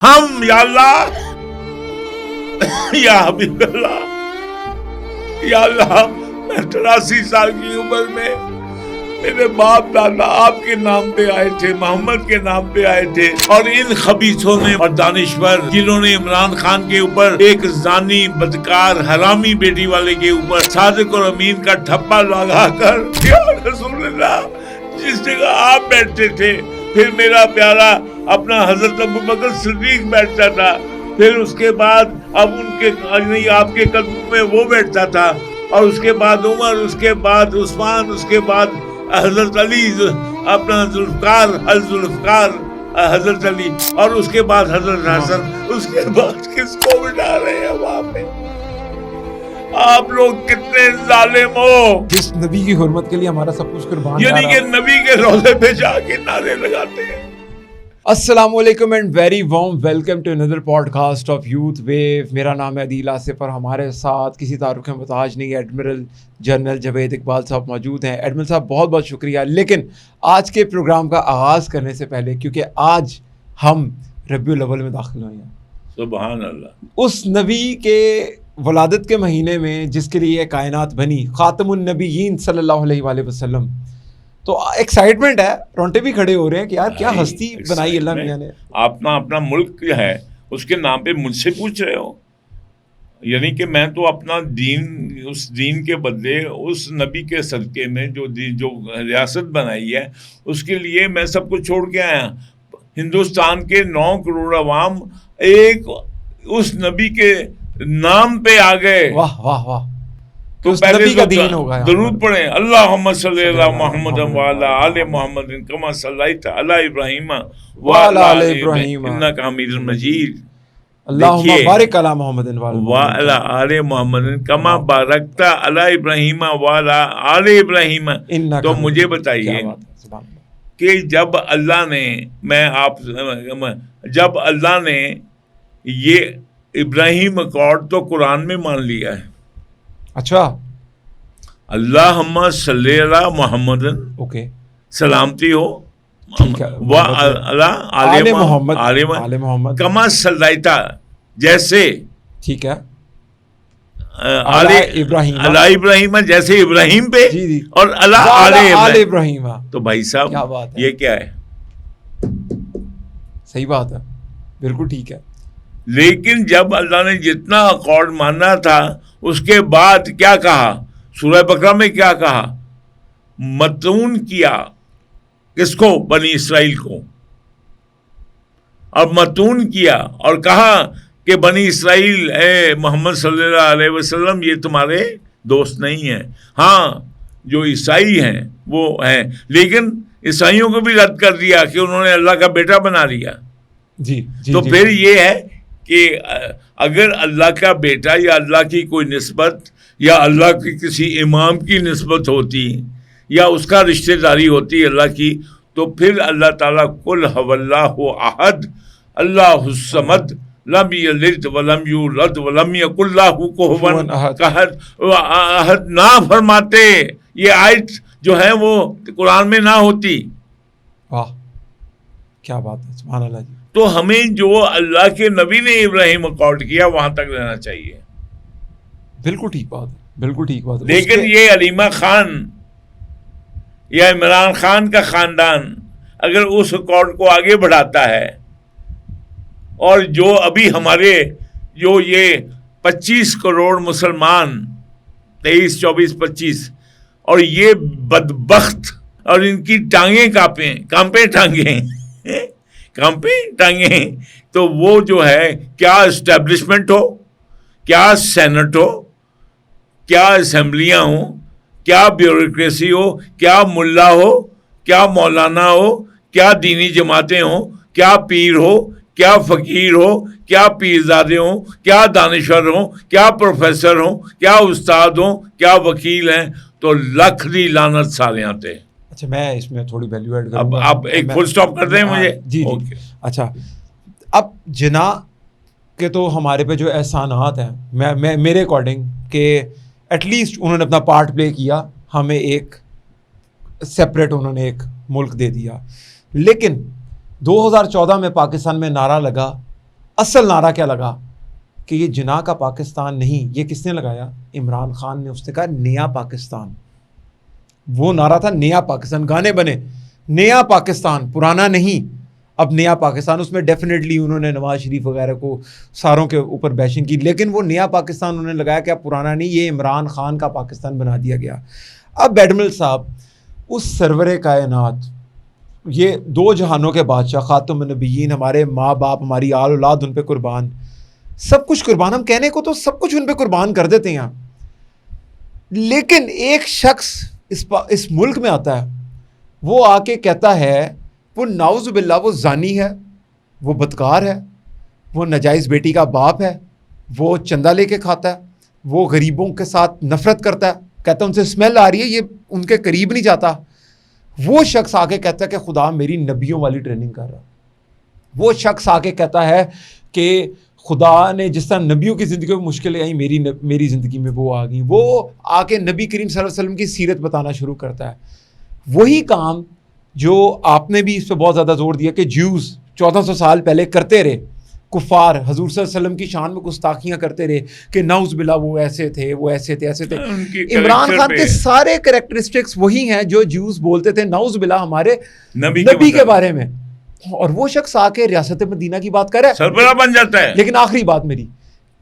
हम या अल्लाह या हबीब अल्लाह, या अल्लाह, मैं 83 साल की उम्र में मेरे बाप दादा आपके नाम पे आए थे, मोहम्मद के नाम पे आए थे, और इन खबीसों ने और दानिश्वर जिन्होंने इमरान खान के ऊपर एक जानी बदकार हरामी बेटी वाले के ऊपर सादिक और अमीन का ठप्पा लगाकर या रसूलुल्लाह जिस जगह आप बैठते थे, फिर मेरा प्यारा अपना हजरत अबू बकर सिद्दीक बैठता था, फिर उसके बाद अब उनके नहीं आपके कदमों में वो बैठता था, और उसके बाद उमर, उसके बाद उस्मान, उसके बाद हजरत अली, अपना जुल्फकार हजरत अली, और उसके बाद हजरत हसन, उसके बाद किसको बिठा रहे हैं वहां पे? आप लोग कितने जालिम हो। जिस नबी की हुर्मत के लिए हमारा सब कुछ कुर्बान, यानी कि नबी के रोज़े पे जाके नारे लगाते हैं। अस्सलाम वालेकुम and very warm welcome to another podcast of youth wave. मेरा नाम है अदील आसिफ और हमारे साथ किसी तारुफ के मुताज नहीं एडमिरल जनरल जावेद इकबाल साहब मौजूद हैं। एडमिरल साहब बहुत बहुत शुक्रिया। लेकिन आज के प्रोग्राम का आगाज़ करने से पहले, क्योंकि आज हम रबीउल अव्वल में दाखिल हुए हैं, सुभान अल्लाह, उस नबी के वलादत के महीने में जिसके लिए कायनात बनी, ख़ातमुन नबीयीन सल्लल्लाहु अलैहि वसल्लम, तो एक्साइटमेंट है, रोंटे भी खड़े हो रहे हैं कि यार क्या हस्ती बनाई अल्लाह मियां ने। अपना अपना मुल्क है उसके नाम पे मुझसे पूछ रहे हो, यानी कि मैं तो अपना दीन, उस दीन के बदले उस नबी के सदक़े में जो रियासत बनाई है उसके लिए मैं सब कुछ छोड़ के आया। हिंदुस्तान के 9 करोड़ अवाम एक उस नबी के नाम पे आ गए। वाह वाह वाह। तो उस पहले नबी का दीन होगा। दरूद पढ़े, अल्लाहुम्मा सल्ली अला मुहम्मद व अला आले मुहम्मद कमा सल्लैता अला इब्राहीम व अला आले इब्राहीम इन्नका हमीदुम मजीद। अल्लाहुम्मा बारिक अला मुहम्मद व अला आले मुहम्मद कमा बारकता अला इब्राहीम व अला आले इब्राहीम। तो मुझे बताइए कि जब अल्लाह ने ये इब्राहिम अकॉर्ड तो कुरान में मान लिया है। अच्छा, अल्लाहुम्मा सल्ली अला मुहम्मद, ओके, सलामती हो व अला आले मोहम्मद कमा सल्लैता, जैसे, ठीक है, अला इब्राहिम, जैसे इब्राहिम पे, और अला आले इब्राहिम। तो भाई साहब ये क्या है? सही बात है, बिल्कुल ठीक है। लेकिन जब अल्लाह ने जितना अकॉर्ड माना था उसके बाद क्या कहा? सूरह बकरा में क्या कहा? मतून किया किसको? बनी इसराइल को। और मतून किया और कहा कि बनी इसराइल, ए मोहम्मद सल्लल्लाहु अलैहि वसल्लम, ये तुम्हारे दोस्त नहीं है। हाँ, जो ईसाई हैं वो हैं, लेकिन ईसाइयों को भी रद्द कर दिया कि उन्होंने अल्लाह का बेटा बना लिया। जी, तो फिर ये है कि अगर अल्लाह का बेटा या अल्लाह की कोई निस्बत या अल्लाह की किसी इमाम की निस्बत होती या उसका रिश्तेदारी होती अल्लाह की, तो फिर अल्लाह ताला कुल हुवल्लाहु अहद अल्लाहुस समद लम यलिद वलम यूलद वलम यकुल लहू कुफुवन अहद ना फरमाते। ये आयत जो है वो कुरान में ना होती। वाह, क्या बात है, सुभान अल्लाह जी। तो हमें जो अल्लाह के नबी ने इब्राहिम अकॉर्ड किया वहां तक रहना चाहिए। बिल्कुल ठीक बात है, बिल्कुल ठीक बात है। लेकिन ये अलीमा खान या इमरान खान का खानदान अगर उस अकॉर्ड को आगे बढ़ाता है, और जो अभी हमारे जो ये 25 करोड़ मुसलमान, 23, 24, 25, और ये बदबख्त, और इनकी टांगें कांपे टांगे, तो वो जो है, क्या एस्टेब्लिशमेंट हो, क्या सेनेट हो, क्या असेंबलियां हो, क्या ब्यूरोक्रेसी हो, क्या मुल्ला हो, क्या मौलाना हो, क्या दीनी जमातें हो, क्या पीर हो, क्या फकीर हो, क्या पीरजादे हो, क्या दानिश्वर हो, क्या प्रोफेसर हो, क्या उस्ताद हो, क्या वकील हैं, तो लख दी लानत सारे आते। अच्छा, मैं इसमें थोड़ी वैल्यू ऐड करूंगा। अब एक फुल स्टॉप कर दें मुझे। जी, जी। अच्छा, अब जिना के तो हमारे पे जो एहसानात हैं, मैं मेरे अकॉर्डिंग कि एटलीस्ट उन्होंने अपना पार्ट प्ले किया, हमें एक सेपरेट उन्होंने एक मुल्क दे दिया। लेकिन 2014 में पाकिस्तान में नारा लगा असल नारा क्या लगा कि ये जिना का पाकिस्तान नहीं, ये किसने लगाया? इमरान खान ने। उसने कहा नया पाकिस्तान। वो नारा था नया पाकिस्तान। गाने बने नया पाकिस्तान, पुराना नहीं, अब नया पाकिस्तान। उसमें डेफिनेटली उन्होंने नवाज शरीफ वगैरह को सारों के ऊपर बैशिंग की, लेकिन वो नया पाकिस्तान उन्होंने लगाया कि अब पुराना नहीं, ये इमरान खान का पाकिस्तान बना दिया गया। अब एडमिरल साहब, उस सरवरे कायनात, ये दो जहानों के बादशाह, खातुम नबीयीन, हमारे माँ बाप, हमारी आल औलाद उन पे कुर्बान, सब कुछ कुर्बान। हम कहने को तो सब कुछ उन पे कुर्बान कर देते हैं, लेकिन एक शख्स इस मुल्क में आता है, वो आके कहता है वो नाउज़ुबिल्लाह वो जानी है, वो बदकार है, वो नाजायज़ बेटी का बाप है, वो चंदा लेके खाता है, वो गरीबों के साथ नफरत करता है, कहता है उनसे स्मेल आ रही है, ये उनके करीब नहीं जाता। वो शख्स आके कहता है कि खुदा मेरी नबियों वाली ट्रेनिंग कर रहा। वो शख्स आके कहता है कि खुदा ने जिस तरह नबियों की ज़िंदगी में मुश्किलें आई, मेरी ज़िंदगी में वो आ गई। वो आके नबी करीम सल्लल्लाहु अलैहि वसल्लम की सीरत बताना शुरू करता है। वही काम जो आपने भी इस पर बहुत ज़्यादा जोर दिया कि ज्यूज़ 1400 साल पहले करते रहे, कुफ़ार हजूर सल्लल्लाहु अलैहि वसल्लम की शान में गुस्ताखियाँ करते रहे कि नाउज़ुबिल्लाह वो ऐसे थे, वो ऐसे थे, ऐसे थे। इमरान खान के सारे कैरेक्टरिस्टिक्स वही हैं जो ज्यूज़ बोलते थे नाउज़ुबिल्लाह हमारे नबी के बारे में। और वो शख्स आके रियासत मदीना की बात कर रहा है, सरबराह बन जाता है। लेकिन आखिरी बात मेरी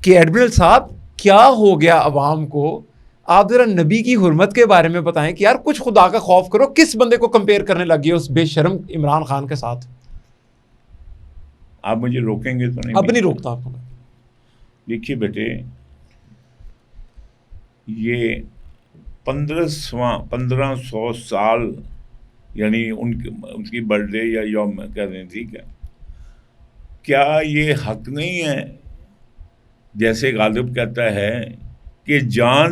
कि एडमिरल साहब, क्या हो गया अवाम को? आप जरा नबी की हुर्मत के बारे में बताएं कि यार कुछ खुदा का खौफ करो। किस बंदे को कंपेयर करने लगी है उस बेशर्म इमरान खान के साथ? आप मुझे रोकेंगे तो नहीं? अब नहीं रोकता आपको। देखिए बेटे, ये 1500 साल, यानी उनकी बर्थडे या यौम कह रहे हैं, ठीक है, क्या ये हक नहीं है, जैसे गालिब कहता है कि जान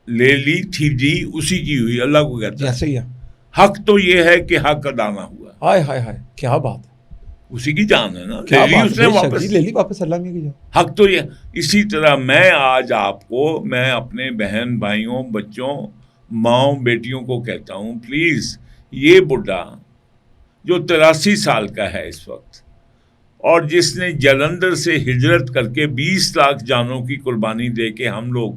ले ली थी जी उसी की हुई, अल्लाह को कहता है। हक तो ये है कि हक अदा ना हुआ। हाय हाय हाय, क्या बात है, उसी की जान है ना, ले ली उसने वापस, ले ली वापस, अल्लाह की जान। हक तो ये। इसी तरह मैं आज आपको, मैं अपने बहन भाइयों, बच्चों, माओ, बेटियों को कहता हूँ, प्लीज ये बुढ़ा जो 83 साल का है इस वक्त, और जिसने जलंधर से हिजरत करके 20 लाख जानों की कुर्बानी दे के हम लोग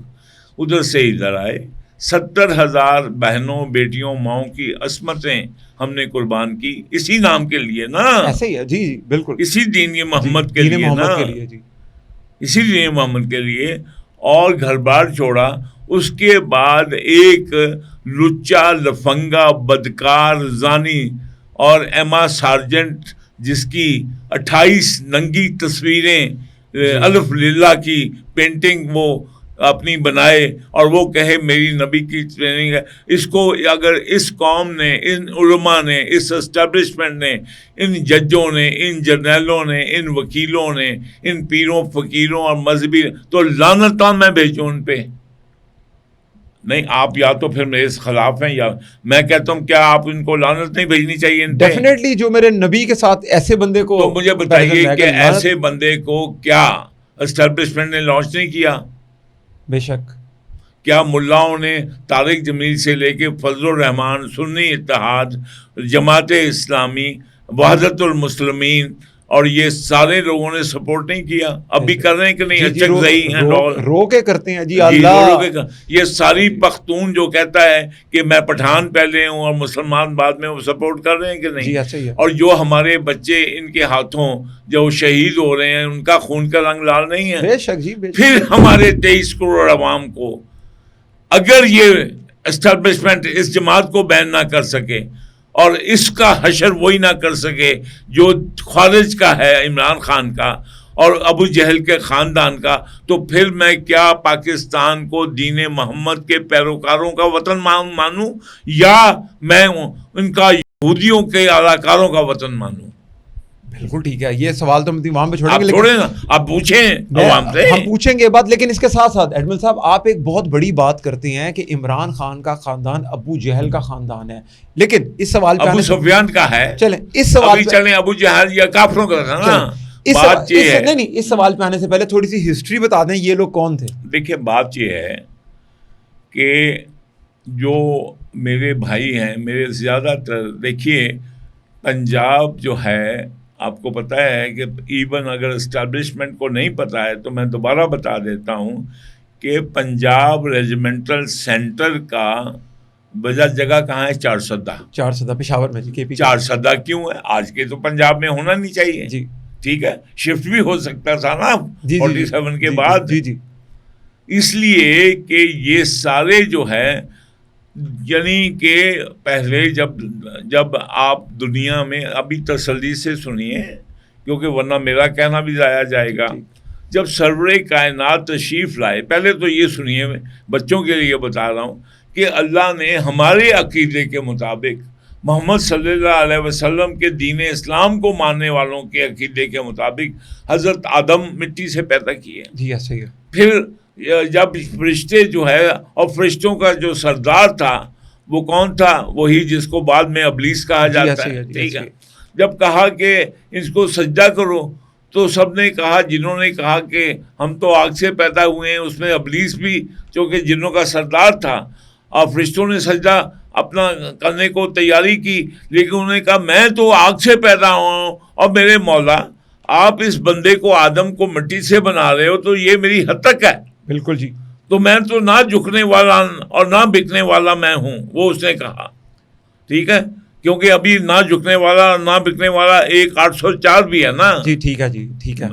उधर से इधर आए, 70,000 बहनों, बेटियों, माओं की अस्मतें हमने कुर्बान की इसी नाम के लिए ना। ऐसे ही है जी, जी बिल्कुल, इसी दीन मोहम्मद के लिए ना, इसी दीन मोहम्मद के लिए। और घर बार छोड़ा, उसके बाद एक लुच्चा, लफंगा, बदकार, जानी और एमा सार्जेंट, जिसकी 28 नंगी तस्वीरें अल्फ लिल्ला की पेंटिंग वो अपनी बनाए और वो कहे मेरी नबी की ट्रेनिंग है। इसको अगर इस कौम ने, इन उलमा ने, इस एस्टेब्लिशमेंट ने, इन जजों ने, इन जर्नलों ने, इन वकीलों ने, इन पीरों, फकीरों और मजहबी, तो लानतां मैं भेजूं उन पे। नहीं, आप या तो फिर मेरे खिलाफ हैं, या मैं कहता हूँ क्या आप इनको लानत नहीं भेजनी चाहिए इन पे? डेफिनेटली, जो मेरे नबी के साथ ऐसे बंदे को, तो मुझे बताइए कि ऐसे बंदे को क्या एस्टेब्लिशमेंट ने लॉन्च नहीं किया? बेशक। क्या मुल्लाओं ने तारिक जमील से लेके फजलुर रहमान, सुन्नी इत्तेहाद, जमाते इस्लामी, वहदतुल मुस्लिमीन और ये सारे लोगों ने सपोर्ट नहीं किया? अब भी कर रहे हैं कि नहीं? अच्छी हैं, रो के करते हैं जी, अल्लाह। ये सारी पख्तून जो कहता है कि मैं पठान पहले हूँ और मुसलमान बाद में, वो सपोर्ट कर रहे हैं कि नहीं? जी, अच्छा ही है। और जो हमारे बच्चे इनके हाथों जो शहीद हो रहे हैं, उनका खून का रंग लाल नहीं है? बेशक जी, बेशक। फिर हमारे 23 करोड़ अवाम को अगर ये एस्टेब्लिशमेंट इस जमात को बैन ना कर सके और इसका हशर वही ना कर सके जो खारिज का है, इमरान खान का और अबू जहल के ख़ानदान का, तो फिर मैं क्या पाकिस्तान को दीन मोहम्मद के पैरोकारों का वतन मानूं या मैं उनका यहूदियों के अलाकारों का वतन मानूं? बिल्कुल ठीक है, ये सवाल तो हम वहां पे छोड़ेंगे, लेकिन छोड़े ना, आप पूछें अवाम से, हम पूछेंगे बात। लेकिन इसके साथ साथ एडमिरल साहब, आप एक बहुत बड़ी बात करते हैं कि इमरान खान का खानदान अबू जहल का खानदान है, लेकिन इस सवाल पे अबू सुफियान का है। चलें इस सवाल पे चलें, अबू जहल या काफरों का था ना। इस सवाल पे आने से पहले थोड़ी सी हिस्ट्री बता दें, ये लोग कौन थे? देखिए, बात ये है कि जो मेरे भाई हैं, मेरे ज़्यादातर, देखिए पंजाब जो है आपको पता है कि इवन अगर इस्टेब्लिशमेंट को नहीं पता है तो मैं दोबारा बता देता हूँ कि पंजाब रेजिमेंटल सेंटर का वजह जगह कहाँ है? चारसदा पेशावर में जी, केपी चारसदा क्यों है? आज के तो पंजाब में होना नहीं चाहिए जी, ठीक है, शिफ्ट भी हो सकता था ना जी, 47 के जी, बाद जी जी, इसलिए कि ये सारे जो है यानी कि पहले जब आप दुनिया में, अभी तसल्ली से सुनिए क्योंकि वरना मेरा कहना भी जाया जाएगा, जब सरवरे कायनात तशरीफ लाए, पहले तो ये सुनिए, बच्चों के लिए बता रहा हूँ कि अल्लाह ने हमारे अकीदे के मुताबिक मोहम्मद सल्लल्लाहु अलैहि वसल्लम के दीन इस्लाम को मानने वालों के अकीदे के मुताबिक हज़रत आदम मिट्टी से पैदा किए जी, ऐसे ही है। फिर जब फरिश्ते जो है, और फरिश्तों का जो सरदार था वो कौन था? वही जिसको बाद में अबलीस कहा जाता है, ठीक है। जब कहा कि इसको सजदा करो तो सबने कहा, जिन्होंने कहा कि हम तो आग से पैदा हुए हैं, उसमें अबलीस भी चूँकि जिन्हों का सरदार था, और फरिश्तों ने सजदा अपना करने को तैयारी की, लेकिन उन्होंने कहा मैं तो आग से पैदा हुआ हूँ और मेरे मौला आप इस बंदे को, आदम को मिट्टी से बना रहे हो तो ये मेरी हद तक है। बिल्कुल जी। तो मैं तो ना झुकने वाला और ना बिकने वाला मैं हूँ, वो उसने कहा, ठीक है, क्योंकि अभी ना झुकने वाला ना बिकने वाला एक 804 भी है ना जी, ठीक है जी, ठीक है।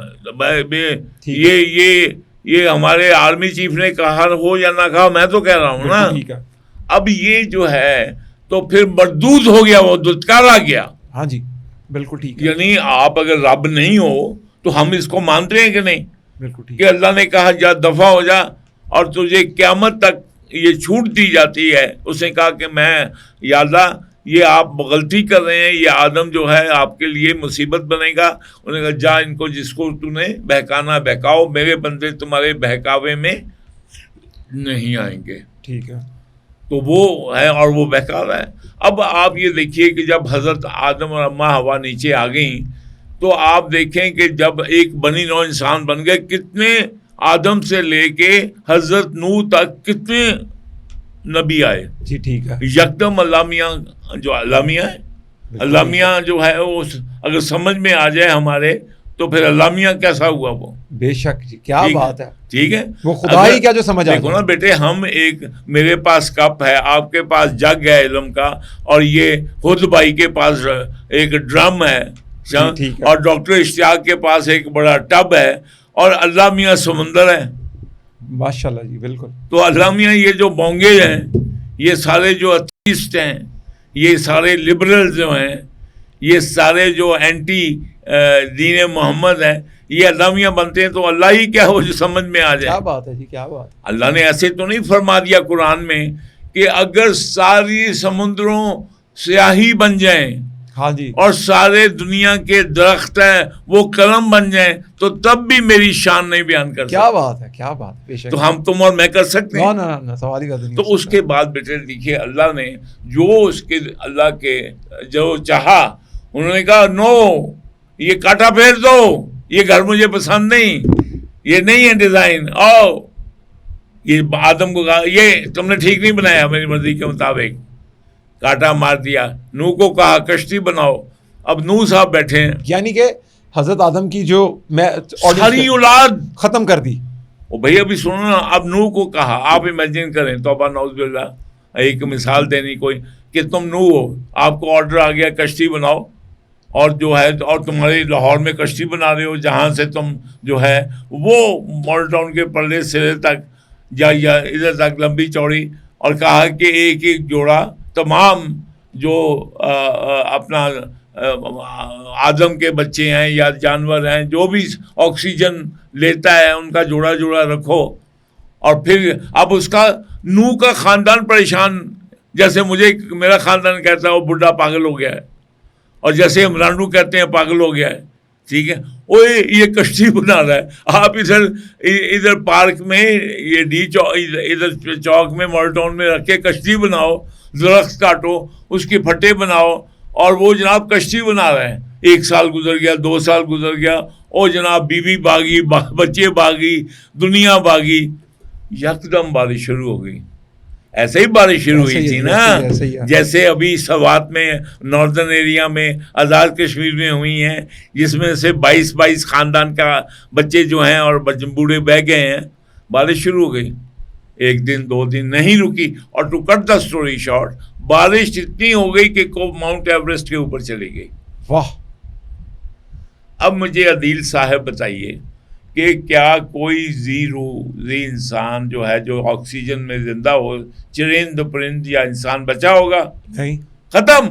ये हमारे आर्मी चीफ ने कहा हो या ना कहा, मैं तो कह रहा हूँ ना, ठीक है। अब ये जो है तो फिर मरदूद हो गया, वो दुत्कारा गया। हाँ जी, बिल्कुल ठीक है। यानी आप अगर रब नहीं हो तो हम इसको मानते हैं कि नहीं? बिल्कुल ठीक कि अल्लाह ने कहा जा दफा हो जा और तुझे क़यामत तक ये छूट दी जाती है। उसने कहा कि मैं, या अल्लाह ये आप गलती कर रहे हैं, ये आदम जो है आपके लिए मुसीबत बनेगा। उन्होंने कहा जा इनको, जिसको तूने बहकाना बहकाओ, मेरे बंदे तुम्हारे बहकावे में नहीं आएंगे, ठीक है। तो वो है और वो बहका रहा है। अब आप ये देखिए कि जब हज़रत आदम और अम्मा हवा नीचे आ गई तो आप देखें कि जब एक बनी नौ इंसान बन गए, कितने आदम से लेके हज़रत नूह तक कितने नबी आए जी, ठीक है। यकदम अल्लामिया, जो अल्लामिया है, अल्लामिया जो है वो अगर समझ में आ जाए हमारे तो फिर अल्लामिया कैसा हुआ वो? बेशक जी, क्या बात है, ठीक है। वो खुदा ही क्या जो समझ आ देखो ना बेटे, हम एक, मेरे पास कप है, आपके पास जग है इल्म का, और ये खुद भाई के पास एक ड्रम है, और डॉक्टर इश्तियाक के पास एक बड़ा टब है, और अल्लाह मियाँ समुंदर है। माशाल्लाह जी, बिल्कुल। तो अल्लाह मियाँ ये जो बोंगे हैं, ये सारे जो अथीस्ट हैं, ये सारे लिबरल जो हैं, ये सारे जो एंटी दीन मोहम्मद हैं, ये अल्लाह मियाँ बनते हैं तो अल्लाह ही क्या हो जो समझ में आ जाए। क्या बात है जी, क्या बात। अल्लाह ने ऐसे तो नहीं फरमा दिया कुरान में कि अगर सारी समुद्रों स्याही बन जाएं, हाँ जी, और सारे दुनिया के दरख्त हैं वो कलम बन जाएं तो तब भी मेरी शान नहीं बयान कर सकते। क्या बात है, क्या बात। बेशक। तो हम, तुम और मैं कर सकते हैं? ना, सवाल ही नहीं। तो उसके बाद बेटे देखिए, अल्लाह ने जो उसके, अल्लाह के जो चाहा, उन्होंने कहा नो, ये काटा फेर दो, ये घर मुझे पसंद नहीं, ये नहीं है डिजाइन। आओ, ये आदम को कहा ये तुमने ठीक नहीं बनाया मेरी मर्जी के मुताबिक, काटा मार दिया। नूह को कहा कश्ती बनाओ, अब नूह साहब बैठे हैं, यानी कि हजरत आदम की जो सारी औलाद खत्म कर दी। ओ भैया अभी सुनो ना, अब नूह को कहा, आप इमेजिन करें, तौबा नौज़ुबिल्लाह, एक मिसाल देनी कोई, कि तुम नूह हो, आपको ऑर्डर आ गया कश्ती बनाओ, और जो है, और तुम्हारे लाहौर में कश्ती बना रहे हो, जहाँ से तुम जो है वो मॉडल टाउन के परले सिरे तक या इधर तक लंबी चौड़ी, और कहा कि एक एक जोड़ा तमाम जो अपना आदम के बच्चे हैं या जानवर हैं, जो भी ऑक्सीजन लेता है, उनका जोड़ा जोड़ा रखो। और फिर अब उसका नूह का ख़ानदान परेशान, जैसे मुझे मेरा ख़ानदान कहता है वो बुढ़ा पागल हो गया है, और जैसे इमरानू कहते हैं पागल हो गया है, ठीक है। ओए ये कश्ती बना रहा है, आप इधर पार्क में, ये इधर चौक में, मॉडल टाउन में रख के कश्ती बनाओ, दरख्त काटो, उसके फट्टे बनाओ, और वो जनाब कश्ती बना रहे हैं। 1 साल गुजर गया, 2 साल गुजर गया, और जनाब बीवी भागी, बच्चे भागी, दुनिया भागी, यकदम बारिश शुरू हो गई। ऐसे ही बारिश शुरू हुई थी ना, ऐसे ही है। जैसे अभी सवात में, नॉर्दर्न एरिया में, आज़ाद कश्मीर में हुई हैं, जिसमें से 22 खानदान का बच्चे जो हैं और बूढ़े बह गए हैं। बारिश शुरू हो गई, 1 दिन 2 दिन नहीं रुकी, और to cut the story short, बारिश इतनी हो गई कि माउंट एवरेस्ट के ऊपर चली गई। वाह। अब मुझे अदील साहब बताइए कि क्या कोई जी इंसान जो है, जो ऑक्सीजन में जिंदा हो, चिरिंद परिंद या इंसान बचा होगा? नहीं। खत्म।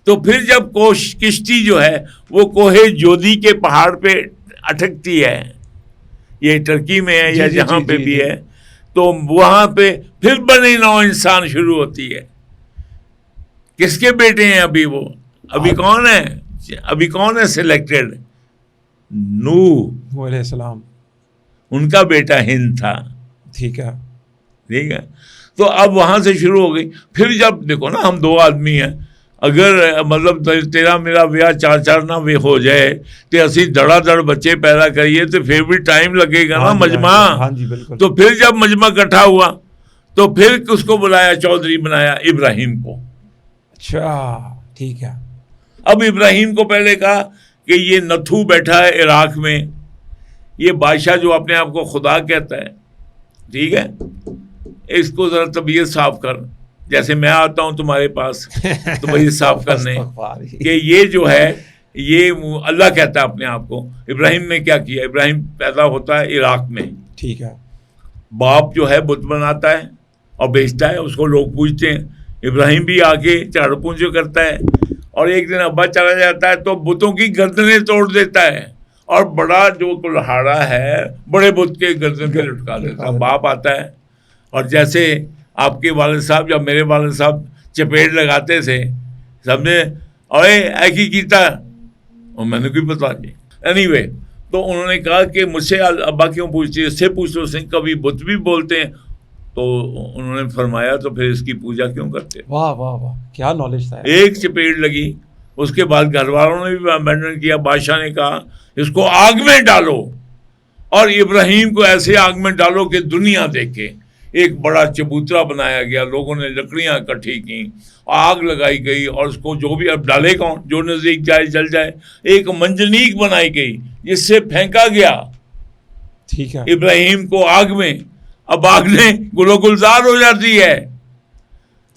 तो फिर जब किश्ती जो है वो कोहे जोदी के पहाड़ पे अटकती है, ये टर्की में है या जहां पे भी है, तो वहां पे फिर बने नौ इंसान शुरू होती है। किसके बेटे हैं अभी वो? अभी कौन है? अभी कौन है सिलेक्टेड? नूह अलैहिस्सलाम, उनका बेटा हिंद था। ठीक है। ठीक है। तो अब वहां से शुरू हो गई। फिर जब देखो ना, हम 2 आदमी हैं, अगर मतलब तेरा मेरा ब्याह 4 ना वे हो जाए तो असी धड़ाधड़ बच्चे पैदा करिए तो फिर भी टाइम लगेगा ना मजमा। हाँ जी बिल्कुल। तो फिर जब मजमा इकट्ठा हुआ तो फिर उसको बुलाया, चौधरी बनाया इब्राहिम को। अच्छा, ठीक है। अब इब्राहिम को पहले कहा कि ये नथू बैठा है इराक में, ये बादशाह जो अपने आप को खुदा कहता है, ठीक है, इसको जरा तबीयत साफ कर, जैसे मैं आता हूं तुम्हारे पास तबीयत साफ करने कि ये जो है ये अल्लाह कहता है अपने आप को। इब्राहिम ने क्या किया? इब्राहिम पैदा होता है इराक में, ठीक है। बाप जो है बुत बनाता है और बेचता है, उसको लोग पूजते हैं। इब्राहिम भी आके झाड़ू पूंजे करता है, और एक दिन अब्बा चला जाता है तो बुतों की गर्दनें तोड़ देता है, और बड़ा जो कुल्हाड़ा है बड़े बुत के गर्दन पे लटका देता है। बाप आता है, और जैसे आपके वालिद साहब या मेरे वालिद साहब चपेट लगाते थे, सबने अरे ऐकी कीता, और मैंने कोई पता नहीं। एनीवे, तो उन्होंने कहा कि मुझसे अब्बा क्यों पूछती है, इससे पूछो, उसने कभी बुत भी बोलते हैं। तो उन्होंने फरमाया तो फिर इसकी पूजा क्यों करते? वाह वाह वाह, क्या नॉलेज था। एक चपेट लगी, उसके बाद घर वालों ने भी अमेंडमेंट किया। बादशाह ने कहा इसको आग में डालो, और इब्राहिम को ऐसे आग में डालो कि दुनिया देखे। एक बड़ा चबूतरा बनाया गया, लोगों ने लकड़ियां इकट्ठी की, आग लगाई गई, और उसको जो भी, अब डाले कौन, जो नजदीक जाए जल जाए। एक मंजनीक बनाई गई जिससे फेंका गया, ठीक है, इब्राहिम को आग में। अब आग ने गुलो गुलजार हो जाती है।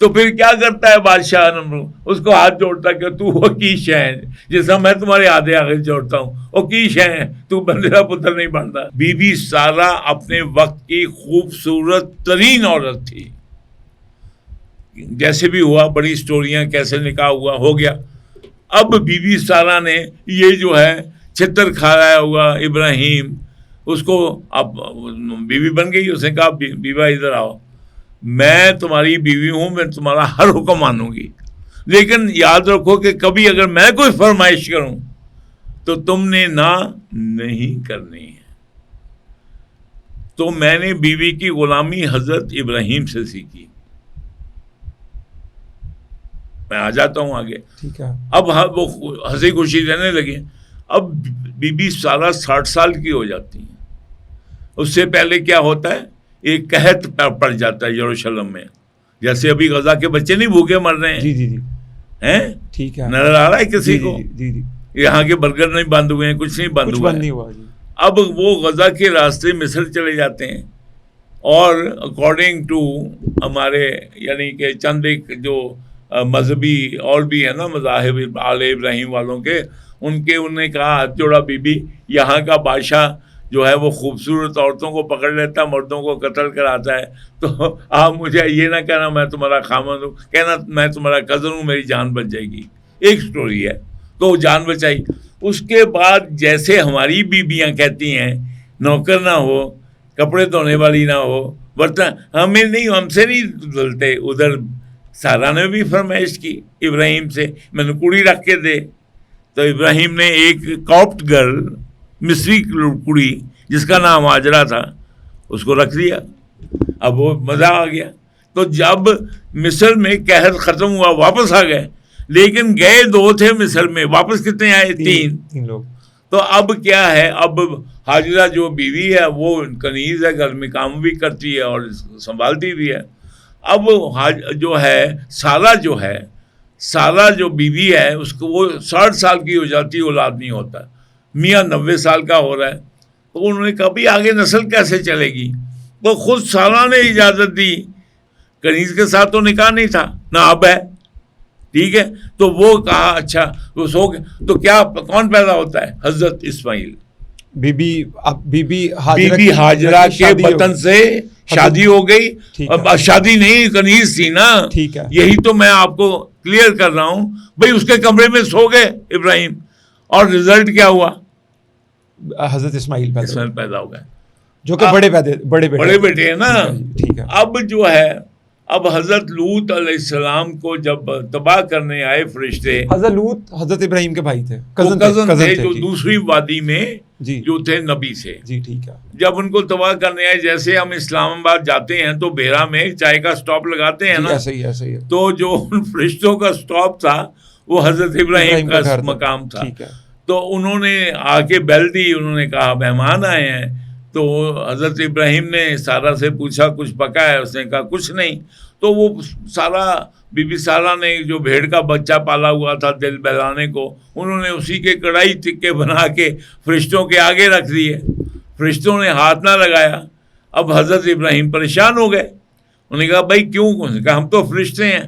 तो फिर क्या करता है बादशाह? उसको हाथ जोड़ता है कि तू वो कीश है, जैसा मैं तुम्हारे आधे आगे जोड़ता हूँ, वो कीश है, तू बंदेरा पुत्र नहीं बनता। बीबी सारा अपने वक्त की खूबसूरत तरीन औरत थी। जैसे भी हुआ, बड़ी स्टोरियां, कैसे निकाह हुआ, हो गया। अब बीबी सारा ने ये जो है छितर खाया हुआ इब्राहिम, उसको अब बीवी बन गई। उसने कहा बीबा इधर आओ, मैं तुम्हारी बीवी हूं, मैं तुम्हारा हर हुक्म मानूंगी, लेकिन याद रखो कि कभी अगर मैं कोई फरमाइश करूं तो तुमने ना नहीं करनी है। तो मैंने बीवी की गुलामी हजरत इब्राहिम से सीखी। मैं आ जाता हूं आगे, ठीक है। अब वो हंसी खुशी रहने लगे। अब बीबी सारा 60 साल की हो जाती है। उससे पहले क्या होता है, एक कहत पड़ जाता है यरूशलेम में, जैसे अभी गजा के बच्चे नहीं भूखे मर रहे हैं। जी जी जी, हैं, ठीक है। नजर आ रहा है किसी को? जी जी, यहाँ के बर्गर नहीं बंद हुए हैं, कुछ नहीं बंद हुआ है। जी। अब वो गजा के रास्ते मिस्र चले जाते हैं, और अकॉर्डिंग टू हमारे यानी कि चंद एक जो मजहबी और भी है ना मज़ाहिब आले इब्राहिम वालों के, उन्हें कहा हाथ जोड़ा बीबी, यहाँ का बादशाह जो है वो खूबसूरत औरतों को पकड़ लेता, मर्दों को कत्ल कराता है, तो आप मुझे ये ना कहना मैं तुम्हारा खामन हूँ, कहना मैं तुम्हारा कज़न हूँ, मेरी जान बच जाएगी। एक स्टोरी है, तो जान बचाई। उसके बाद जैसे हमारी बीबियाँ कहती हैं नौकर ना हो, कपड़े धोने वाली ना हो, बर्तन हमें नहीं, हमसे नहीं धुलते। उधर सारा ने भी फरमाइश की इब्राहिम से, मैंने कुड़ी रख के दे। तो इब्राहिम ने एक कॉप्ट गर्ल, मिस्री कुड़ी जिसका नाम हाजरा था, उसको रख दिया। अब वो मज़ा आ गया। तो जब मिस्र में कहर ख़त्म हुआ, वापस आ गए, लेकिन गए 2 थे मिस्र में, वापस कितने आए? 3 लोग। तो अब क्या है, अब हाजिरा जो बीवी है वो कनीज़ है, घर में काम भी करती है और संभालती भी है। अब जो है सारा जो बीवी है उसको वो 60 साल की हो जाती है, औलाद नहीं होता, मियाँ 90 साल का हो रहा है। तो उन्होंने कहा भाई आगे नस्ल कैसे चलेगी? तो खुद सारा ने इजाज़त दी, कनीज के साथ तो निकाह नहीं था ना अब है, ठीक है। तो वो कहा अच्छा वो सो गए, तो क्या कौन पैदा होता है? हजरत इस्माइल। बीबी हाजरा के बतन से शादी हो गई। अब शादी नहीं, कनीज थी ना, ठीक है। यही तो मैं आपको क्लियर कर रहा हूं भाई। उसके कमरे में सो गए इब्राहिम, और रिजल्ट क्या हुआ? हजरत इस्माइल पैदा हो गए, जो कि बड़े बेटे हैं ना, ठीक है। अब जो है, अब हजरत लूत अलैहिस्सलाम को जब तबाह करने आए फरिश्ते, हजरत लूत हजरत इब्राहिम के भाई थे, कजन थे जो दूसरी वादी में जी, जो थे नबी से जी, ठीक है। जब उनको तबाह करने आए, जैसे हम इस्लामाबाद जाते हैं तो बेरा में चाय का स्टॉप लगाते हैं ना, ऐसे ही है। तो जो उन फरिश्तों का स्टॉप था वो हजरत इब्राहिम का मकाम था। तो उन्होंने आके बेल दी, उन्होंने कहा मेहमान आए हैं। तो हजरत इब्राहिम ने सारा से पूछा कुछ पका है? उसने कहा कुछ नहीं। तो वो सारा, बीबी सारा ने जो भेड़ का बच्चा पाला हुआ था दिल बहलाने को, उन्होंने उसी के कढ़ाई टिक्के बना के फरिश्तों के आगे रख दिए। फरिश्तों ने हाथ ना लगाया। अब हजरत इब्राहिम परेशान हो गए। उन्होंने कहा भाई क्यों? उन्होंने कहा हम तो फरिश्ते हैं।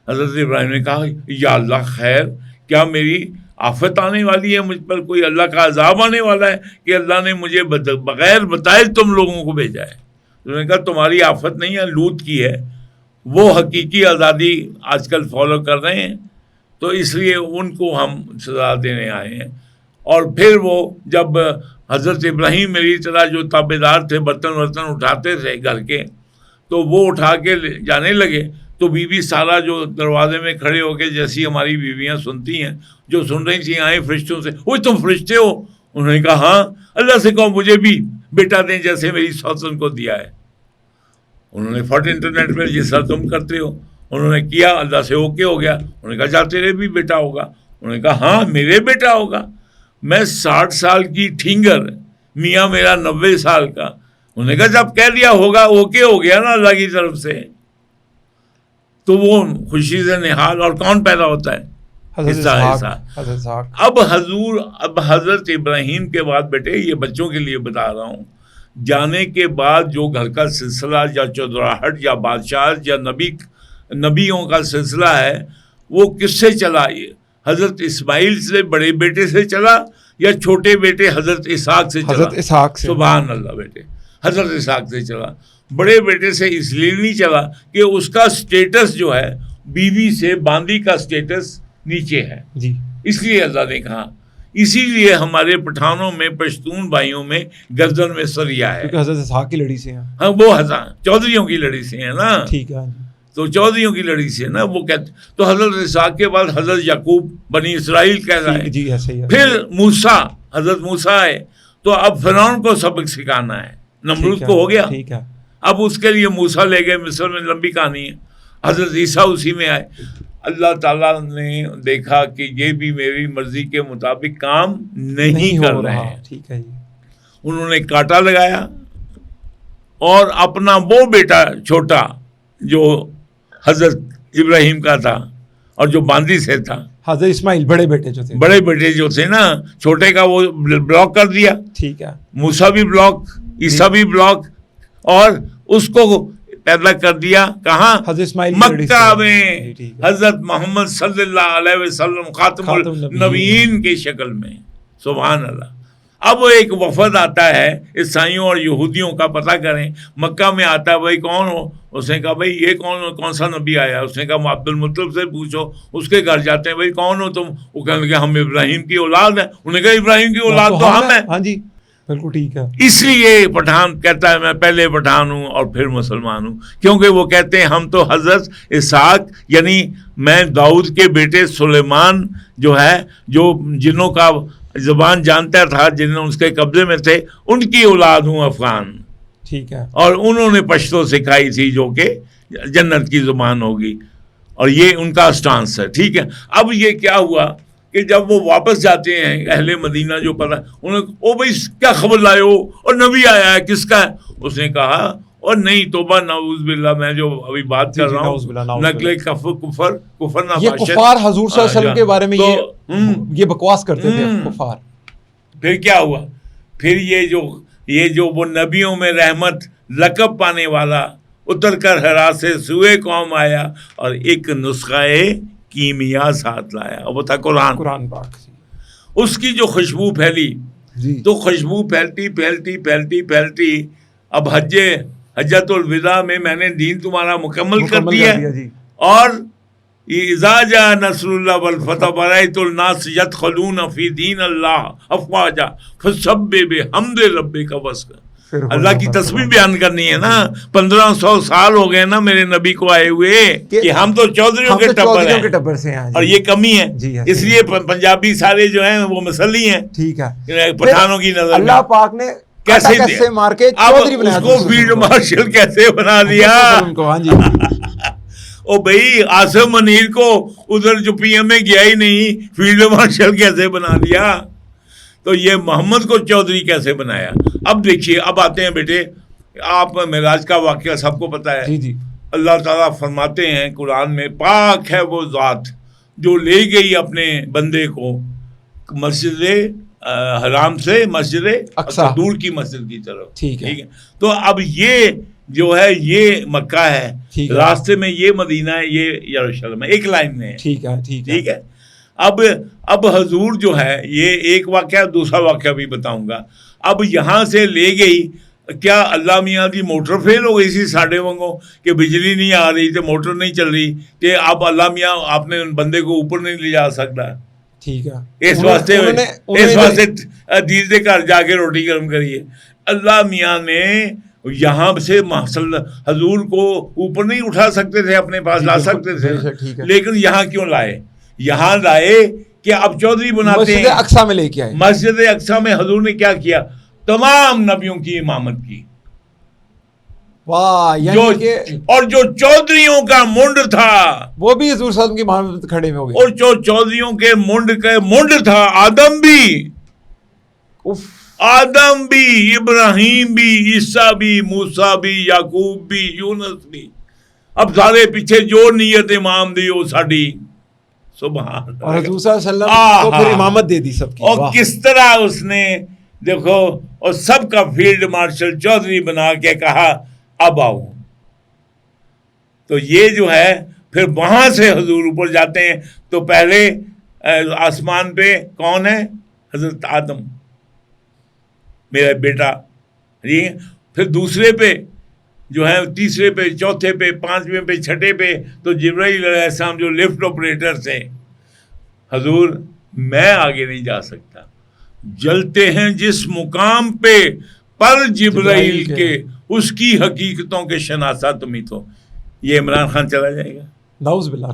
हजरत इब्राहिम ने कहा या अल्लाह खैर, क्या मेरी आफत आने वाली है मुझ पर? कोई अल्लाह का अजाब आने वाला है कि अल्लाह ने मुझे बगैर बताए तुम लोगों को भेजा है? उन्होंने कहा तुम्हारी आफत नहीं है, लूत की है। वो हकीकी आज़ादी आजकल फॉलो कर रहे हैं, तो इसलिए उनको हम सजा देने आए हैं। और फिर वो जब हज़रत इब्राहीम मेरी तरह जो ताबेदार थे, बर्तन वर्तन उठाते थे घर के, तो वो उठा के जाने लगे। तो बीबी सारा जो दरवाजे में खड़े होके, जैसी हमारी बीवियां सुनती हैं, जो सुन रही थी, आए फरिश्तों से, वो तुम फरिश्ते हो? उन्होंने कहा हाँ, अल्लाह से कहो मुझे भी बेटा दें जैसे मेरी सौतन को दिया है। उन्होंने फट इंटरनेट पर जिस तरह तुम करते हो उन्होंने किया, अल्लाह से ओके हो गया। उन्होंने कहा जा तेरे भी बेटा होगा। उन्होंने कहा हाँ मेरे बेटा होगा। मैं 60 साल की ठींगर, मियाँ मेरा 90 साल का। उन्होंने कहा जब कह दिया होगा, ओके हो गया ना अल्लाह की तरफ से, तो वो खुशी से निहाल। और कौन पैदा होता है? अब हजरत इब्राहीम के बाद, बेटे ये बच्चों के लिए बता रहा हूँ, जाने के बाद जो घर का सिलसिला या चौधराहट या बादशाह या नबियों का सिलसिला है, वो किससे चला? हजरत इस्माइल से, बड़े बेटे से चला, या छोटे बेटे हजरत इसहाक से चला? हजरत इसहाक से। सुभान अल्लाह बेटे, हजरत इसहाक से चला। बड़े बेटे से इसलिए नहीं चला कि उसका स्टेटस जो है बीवी से बांदी का स्टेटस नीचे है जी, इसलिए अल्लाह ने कहा। इसीलिए हमारे पठानों में, पश्तून भाइयों में गर्दन में सरिया है, हजरत इसहाक की लड़ी से है। हाँ, वो हसन चौधरियों की लड़ी से है ना, ठीक है। तो चौधरियों की लड़ी से ना वो कहते। तो हजरत इसहाक के बाद हजरत याकूब बनी इसराइल कहता है जी, ऐसे ही है। फिर मूसा, हजरत मूसा है। तो अब फिरौन को सबक सिखाना है, नमरूद को हो गया, ठीक है। अब उसके लिए मूसा ले गए मिस्र में, लंबी कहानी है। हजरत ईसा उसी में आए। अल्लाह ताला ने देखा कि ये भी मेरी मर्जी के मुताबिक काम नहीं कर रहे हैं, ठीक है जी। उन्होंने कांटा लगाया और अपना वो बेटा छोटा जो हजरत इब्राहिम का था और जो बांदी से था, हजरत इस्माइल बड़े बेटे जो थे ना, छोटे का वो ब्लॉक कर दिया, ठीक है। मूसा भी ब्लॉक, ईसा भी ब्लॉक, और उसको पैदा कर दिया कहाँ? मक्का में, हजरत मोहम्मद सल्लल्लाहु अलैहि वसल्लम खातमुल नबीयीन के शक्ल में। सुभान अल्लाह। अब एक वफद आता है ईसाइयों और यहूदियों का, पता करें, मक्का में आता है, भाई कौन हो? उसने कहा भाई ये कौन सा नबी आया? उसने कहा अब्दुल मुत्तलिब से पूछो। उसके घर जाते हैं, भाई कौन हो तुम? वो कहने लगे हम इब्राहिम की औलाद है। उन्होंने कहा इब्राहिम की औलाद तो हम है। हाँ जी, बिल्कुल ठीक है। इसलिए पठान कहता है मैं पहले पठान हूँ और फिर मुसलमान हूँ, क्योंकि वो कहते हैं हम तो हजरत इसहाक, यानी मैं दाऊद के बेटे सुलेमान जो है, जो जिन्हों का ज़बान जानता था, जिन्होंने उसके कब्जे में थे, उनकी औलाद हूँ, अफगान, ठीक है। और उन्होंने पश्तो सिखाई थी जो कि जन्नत की ज़ुबान होगी, और ये उनका स्टांस है, ठीक है। अब ये क्या हुआ कि जब वो वापस जाते हैं अहले मदीना, जो पता, उन्होंने ओ भाई क्या खबर लाए हो? और नबी आया है, किसका है? उसने कहा और नहीं, तोबा नाउज़ बिल्लाह, मैं जो अभी बात कर रहा हूँ नकले कुफर ना ये कुफार हजूर सल्लल्लाहु अलैहि वसल्लम के बारे में तो, ये बकवास करते थे कुफार। फिर क्या हुआ, फिर ये जो वो नबियों में रहमत लकब पाने वाला उतर कर हरा से सुए कौम आया और एक नुस्खाए कीमिया साथ लाया, और वो था कुरान पाक। उसकी जो खुशबू फैली जी। तो खुशबू फैलती फैलती फैलती फैलती अब हज्जतुल विदा में मैंने दीन तुम्हारा मुकम्मल कर दिया जी। और इज़ा जा नस्रुल्लाह वल फतह बराइतुल नास यदखलून फी दीन अल्लाह अफवाजा फसब्बिह बिहम्दि रब्बिका वस्क। अल्लाह की तस्बीह बयान करनी है ना। 1500 साल हो गए ना मेरे नबी को आए हुए कि हम तो चौधरियों के टब्बर से हैं और ये कमी है, इसलिए पंजाबी सारे जो हैं वो मसली हैं। ठीक है, पठानों की नजर अल्लाह पाक ने कैसे मार के चौधरी बनाया, उसको फील्ड मार्शल कैसे बना दिया। ओ भाई, आसिम मनीर को उधर जो पीएम में गया ही नहीं, फील्ड मार्शल कैसे बना दिया। तो ये मोहम्मद को चौधरी कैसे बनाया। अब देखिए, अब आते हैं बेटे, आप मेराज का वाक़या सबको पता है। जी जी। अल्लाह ताला फरमाते हैं कुरान में, पाक है वो ज़ात जो ले गई अपने बंदे को मस्जिद हराम से मस्जिद अक्सा, दूर की मस्जिद की तरफ। ठीक है। तो अब ये जो है ये मक्का है, रास्ते में ये मदीना है, ये यरूशलेम है, एक लाइन में है। ठीक है। अब हजूर जो है, ये एक वाक़या, दूसरा वाक़या भी बताऊंगा। अब यहाँ से ले गई, क्या अल्लाह मियाँ की मोटर फेल हो गई सी साढ़े वांगो कि बिजली नहीं आ रही तो मोटर नहीं चल रही, कि अब अल्लाह मियाँ आपने बंदे को ऊपर नहीं ले जा सकता। ठीक है। इस वास्ते दीद के घर जाके रोटी गर्म करिए। अल्लाह मियाँ ने यहाँ से हजूर को ऊपर नहीं उठा सकते थे, अपने पास ला सकते थे, लेकिन यहाँ क्यों लाए? यहाँ लाए कि अब चौधरी बनाते हैं। अक्सा में लेके आए। मस्जिद अक्सा में हजूर ने क्या किया? तमाम नबियों की इमामत की। वाह। और जो चौधरियों का मुंड था वो भी हजूर सल्लल्लाहु अलैहि वसल्लम की इमामत खड़े में हो गए। और जो चौधरियों के मुंड था, आदम भी, आदम भी, इब्राहिम भी, ईसा भी, मूसा भी, याकूब भी, यूनुस भी, अब सारे पीछे जो नीयत इमाम दी वो साड़ी। सुभान। और हजूर सल्लल्लाहु अलैहि वसल्लम को फिर इमामत दे दी सबकी। और किस तरह उसने देखो, और सबका फील्ड मार्शल चौधरी बना के कहा अब आओ। तो ये जो है, फिर वहां से हजूर ऊपर जाते हैं तो पहले आसमान पे कौन है? हजरत आदम, मेरा बेटा। फिर दूसरे पे जो है, तीसरे पे, चौथे पे, पांचवें पे, छठे पे तो जिब्राइल अलैहिस्सलाम जो लिफ्ट ऑपरेटर थे। हजूर मैं आगे नहीं जा सकता, जलते हैं जिस मुकाम पे पर जिब्राइल के, उसकी हकीकतों के शनासा तुम ही तो। ये इमरान खान चला जाएगा। नाउज़ बिल्लाह।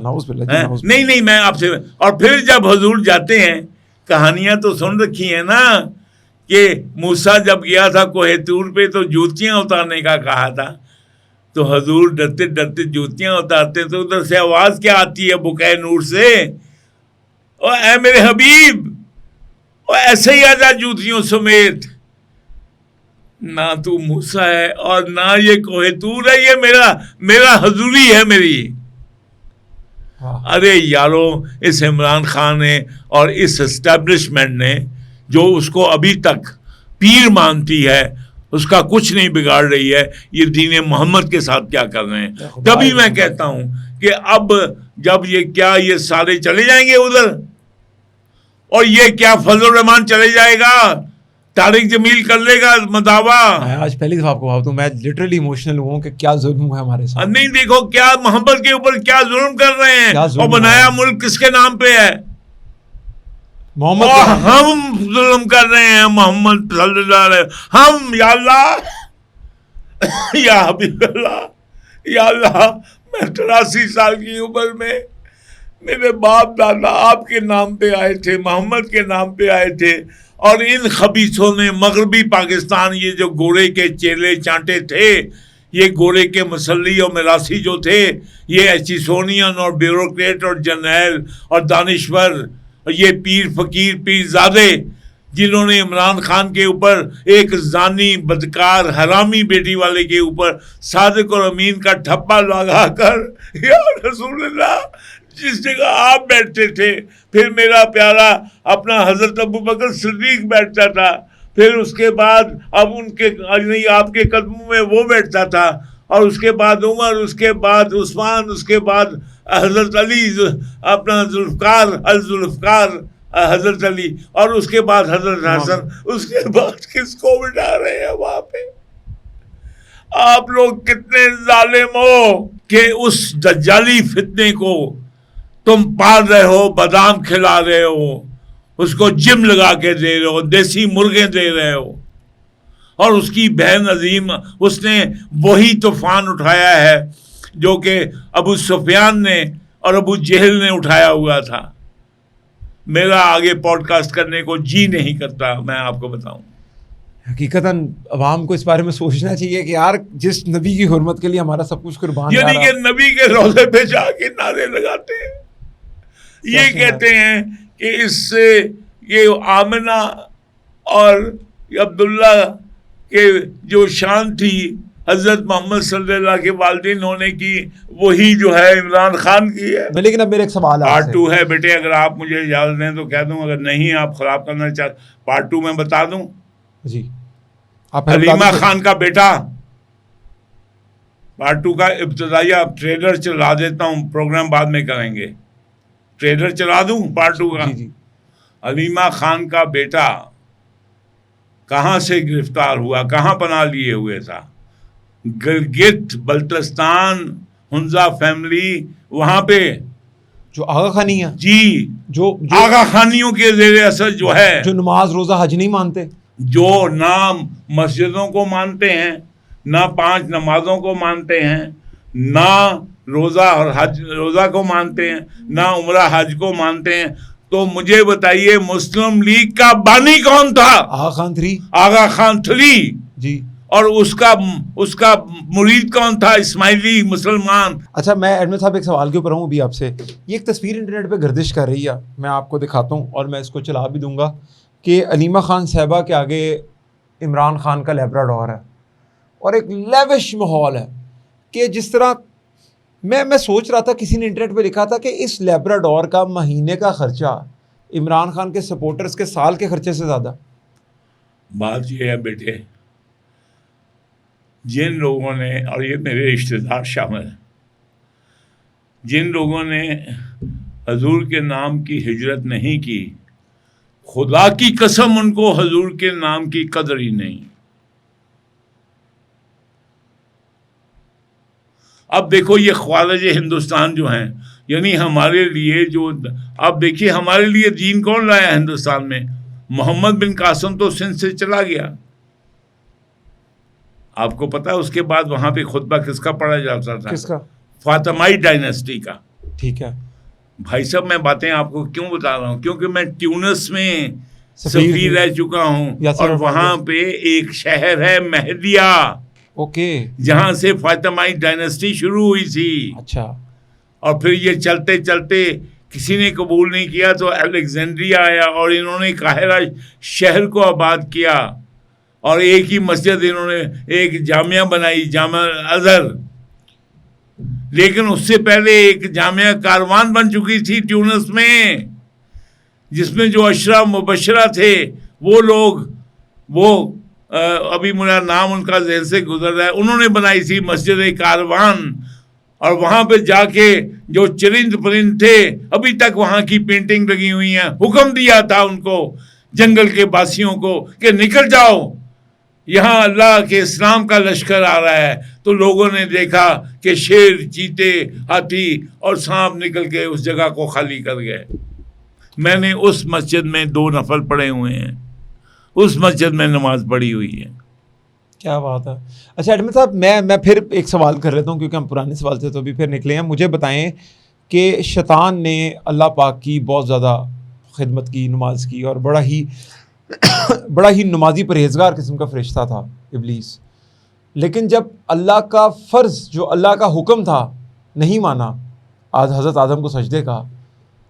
नहीं, मैं आपसे। और फिर जब हजूर जाते हैं, कहानियां तो सुन रखी है ना कि मूसा जब गया था कोहे तूर पे तो जूतियां उतारने का कहा था, तो हजूर डरते डरते जूतियां उतारते तो उधर से आवाज क्या आती है बुकाए नूर से, ओ ऐ मेरे हबीब, ओ ऐसे ही आजा जूतियों समेत। ना तू मूसा है और ना ये कोहे तूर है, ये मेरा हजूरी है मेरी। अरे यारो, इस इमरान खान ने और इस एस्टेब्लिशमेंट ने जो उसको अभी तक पीर मानती है, उसका कुछ नहीं बिगाड़ रही है। ये दीन मोहम्मद के साथ क्या कर रहे हैं। तभी मैं कहता हूं कि अब जब ये सारे चले जाएंगे उधर, और ये क्या फजल रहमान चले जाएगा, तारिक जमील कर लेगा मदावा। आज पहली दफा आपको बताऊं, मैं लिटरली इमोशनल हूं कि क्या जुल्म हुआ हमारे साथ। नहीं देखो क्या मोहम्मद के ऊपर क्या जुल्म कर रहे हैं, और बनाया मुल्क किसके नाम पे है? मोहम्मद। हम जुल्म कर रहे हैं मोहम्मद सल्लल्लाहु अलैहि वसल्लम। हम या अल्लाह या हबीब अल्लाह, या अल्लाह, मैं 83 साल की उम्र में मेरे बाप दादा आपके नाम पे आए थे, मोहम्मद के नाम पे आए थे, और इन खबीसों ने मगरबी पाकिस्तान, ये जो गोरे के चेले चांटे थे, ये गोरे के मसल्ली और मिरासी जो थे, ये एचिसोनियन और ब्यूरोक्रेट और जर्नैल और दानिश्वर, ये पीर फकीर पीरजादे, जिन्होंने इमरान खान के ऊपर एक जानी बदकार हरामी बेटी वाले के ऊपर सादिक और अमीन का ठप्पा लगाकर, या रसूलुल्लाह, जिस जगह आप बैठते थे फिर मेरा प्यारा अपना हजरत अबू बकर सिद्दीक बैठता था, फिर उसके बाद अब उनके नहीं आपके कदमों में वो बैठता था, और उसके बाद उमर, उसके बाद उस्मान, उसके बाद हजरत अली, अपना जुल्फ़कार हजरत अली, और उसके बाद हजरत हसन, उसके बाद किसको बिठा रहे हैं वहां पे? आप लोग कितने जालिम हो कि उस दज्जाली फितने को तुम पाल रहे हो, बादाम खिला रहे हो, उसको जिम लगा के दे रहे हो, देसी मुर्गे दे रहे हो, और उसकी बहन अजीम, उसने वही तूफान उठाया है जो कि अबू सुफियान ने और अबू जहल ने उठाया हुआ था। मेरा आगे पॉडकास्ट करने को जी नहीं करता, मैं आपको बताऊं। हकीकतन अवाम को इस बारे में सोचना चाहिए कि यार जिस नबी की हुर्मत के लिए हमारा सब कुछ कुर्बान, यानी कि नबी के रोज़े पे जाके नारे लगाते हैं, ये कहते हैं कि इससे ये आमिना और अब्दुल्ला के जो शान थी हजरत मोहम्मद सल्लल्लाहु के वालिदैन होने की, वही जो है इमरान खान की है। लेकिन अब मेरा एक सवाल है, पार्ट 2 है बेटे, अगर आप मुझे इजाज़त दें तो कह दूं, अगर नहीं आप ख़राब करना चाहते पार्ट 2 में बता दूं जी। आप हलीमा खान का बेटा, पार्ट 2 का इब्तिदाइया ट्रेलर चला देता हूँ, प्रोग्राम बाद में करेंगे। ट्रेलर चला दूं पार्ट 2 का? जी। हलीमा खान का बेटा कहाँ से गिरफ्तार हुआ, कहाँ पनाह लिए हुए था? गिलगित बल्तिस्तान, हुंजा फैमिली, वहाँ पे जो आगा खानी है जी, जो आगा खानियों के जेर असर जो है, जो नमाज रोज़ा हज नहीं मानते, जो ना मस्जिदों को मानते हैं, ना 5 नमाजों को मानते हैं, ना रोज़ा और हज, रोज़ा को मानते हैं, ना उम्रा हज को मानते हैं, तो मुझे बताइए मुस्लिम लीग का बानी कौन था? आगा खान 3 जी। और उसका मुरीद कौन था? इस्माइली मुसलमान। अच्छा, मैं एडमिन साहब एक सवाल के ऊपर हूँ अभी आपसे। ये एक तस्वीर इंटरनेट पे गर्दिश कर रही है, मैं आपको दिखाता हूँ और मैं इसको चला भी दूंगा, कि हलीमा खान साहिबा के आगे इमरान खान का लैब्राडोर है और एक लेविश माहौल है, कि जिस तरह मैं सोच रहा था, किसी ने इंटरनेट पे लिखा था कि इस लैब्राडोर का महीने का खर्चा इमरान खान के सपोर्टर्स के साल के खर्चे से ज़्यादा। बात ये है बेटे, जिन लोगों ने, और ये मेरे रिश्तेदार शामिल हैं, जिन लोगों ने हजूर के नाम की हिजरत नहीं की, खुदा की कसम उनको हजूर के नाम की कदर ही नहीं। अब देखो ये ख्वारिज हिंदुस्तान जो हैं, यानी हमारे लिए जो, अब देखिए हमारे लिए दीन कौन लाया हिंदुस्तान में? मोहम्मद बिन कासिम तो सिंध से चला गया, आपको पता है। उसके बाद वहां पे खुतबा किसका पढ़ा जाता था? किसका? फातिमाई डायनेस्टी का। ठीक है भाई साहब, मैं बातें आपको क्यों बता रहा हूँ? क्योंकि मैं ट्यूनिस में सफीर रह चुका हूँ, और वहां पे एक शहर है मेहदिया, ओके, जहां से फातिमाई डायनेस्टी शुरू हुई थी। अच्छा। और फिर ये चलते चलते किसी ने कबूल नहीं किया तो अलेक्जेंड्रिया आया, और इन्होंने काहिरा शहर को आबाद किया, और एक ही मस्जिद इन्होंने, एक जामिया बनाई, जामिया अजहर। लेकिन उससे पहले एक जामिया कारवान बन चुकी थी ट्यूनिस में, जिसमें जो अशरा मुबशरा थे वो लोग, वो अभी मेरा नाम उनका ज़हन से गुजर रहा है, उन्होंने बनाई थी मस्जिद कारवान। और वहाँ पे जाके जो चरिंद परिंद थे, अभी तक वहाँ की पेंटिंग लगी हुई हैं। हुक्म दिया था उनको, जंगल के वासियों को, कि निकल जाओ, यहाँ अल्लाह के इस्लाम का लश्कर आ रहा है। तो लोगों ने देखा कि शेर, चीते, हाथी और सांप निकल के उस जगह को खाली कर गए। मैंने उस मस्जिद में 2 नफल पढ़े हुए हैं, उस मस्जिद में नमाज पढ़ी हुई है। क्या बात है। अच्छा एडमिन साहब, मैं फिर एक सवाल कर लेता हूँ, क्योंकि हम पुराने सवाल से तो भी फिर निकले हैं। मुझे बताएं कि शैतान ने अल्लाह पाक की बहुत ज़्यादा खिदमत की, नमाज की, और बड़ा ही नमाजी परहेजगार किस्म का फरिश्ता था इब्लीस। लेकिन जब अल्लाह का फ़र्ज़, जो अल्लाह का हुक्म था, नहीं माना, आज हज़रत आदम को सजदे का,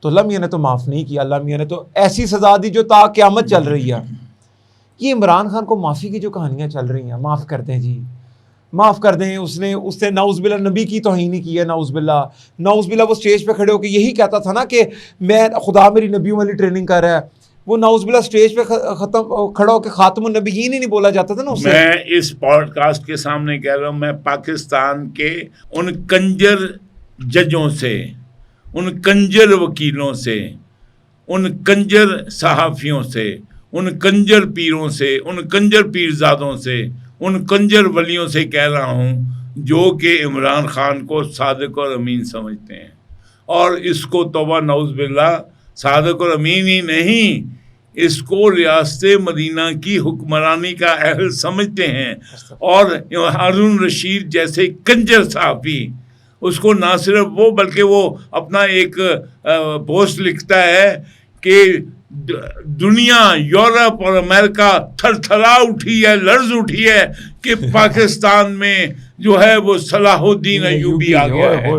तो अल्लाह मियाँ ने तो माफ़ नहीं किया, अल्लाह मियाँ ने तो ऐसी सज़ा दी जो ता क़यामत चल रही है। ये इमरान खान को माफ़ी की जो कहानियाँ चल रही हैं, माफ़ कर दें जी, माफ़ कर दें, उसने नाउज़बिल्ला नबी की तौहीन ही की है, नाउज़बिल्ला वो स्टेज पे खड़े होकर यही कहता था ना कि मैं खुदा मेरी नबियों वाली ट्रेनिंग कर रहा है। वो नाउज़बिल्ला स्टेज पे खड़ा होकर खातमुन नबिय्यीन ही नहीं बोला जाता था ना उससे। मैं इस पॉडकास्ट के सामने कह रहा हूँ, मैं पाकिस्तान के उन कंजर जजों से, उन कंजर वकीलों से, उन कंजर सहाफ़ियों से, उन कंजर पीरों से, उन कंजर पीरजादों से, उन कंजर वलियों से कह रहा हूँ जो कि इमरान खान को सादिक और अमीन समझते हैं, और इसको तौबा नौज़बिल्ला सादिक और अमीन ही नहीं, इसको रियासत मदीना की हुक्मरानी का अहल समझते हैं। और हारून रशीद जैसे कंजर सहाफ़ी उसको ना सिर्फ वो बल्कि वो अपना एक पोस्ट लिखता है कि दुनिया, यूरोप और अमेरिका थरथरा उठी है, लर्ज उठी है कि पाकिस्तान में जो है वो सलाहुद्दीन अय्यूबी आ गया है।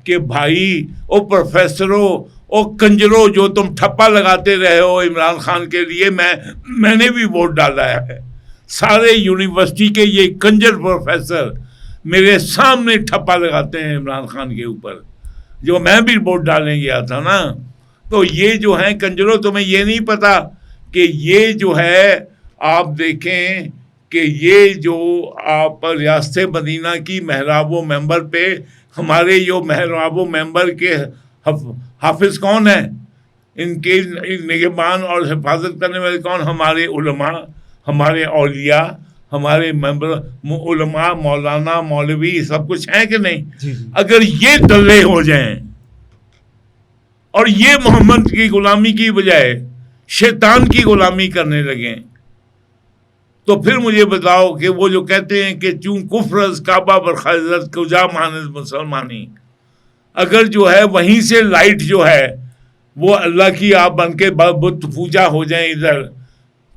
कि भाई ओ प्रोफेसरों, ओ कंजरों, जो तुम ठप्पा लगाते रहे हो इमरान खान के लिए, मैंने भी वोट डाला है। सारे यूनिवर्सिटी के ये कंजर प्रोफेसर मेरे सामने ठप्पा लगाते हैं इमरान खान के ऊपर, जो मैं भी वोट डालने गया था ना। तो ये जो है कंजरों, तुम्हें ये नहीं पता कि ये जो है, आप देखें कि ये जो आप रियासत मदीना की महराबो मेंबर पे, हमारे यो महराबो मेंबर के हाफिज कौन है, इनके निगहबान और हिफाजत करने वाले कौन? हमारे उलमा, हमारे औलिया, हमारे मेंबर उलमा, मौलाना, मौलवी, सब कुछ है कि नहीं? जी जी। अगर ये दल्ले हो जाएं और ये मोहम्मद की गुलामी की बजाय शैतान की गुलामी करने लगे, तो फिर मुझे बताओ कि वो जो कहते हैं कि चूं कुफ्रज काबा बरखजरत कुजा मानस मुसलमानी, अगर जो है वहीं से लाइट जो है वो अल्लाह की आप बन के बुत पूजा हो जाए इधर,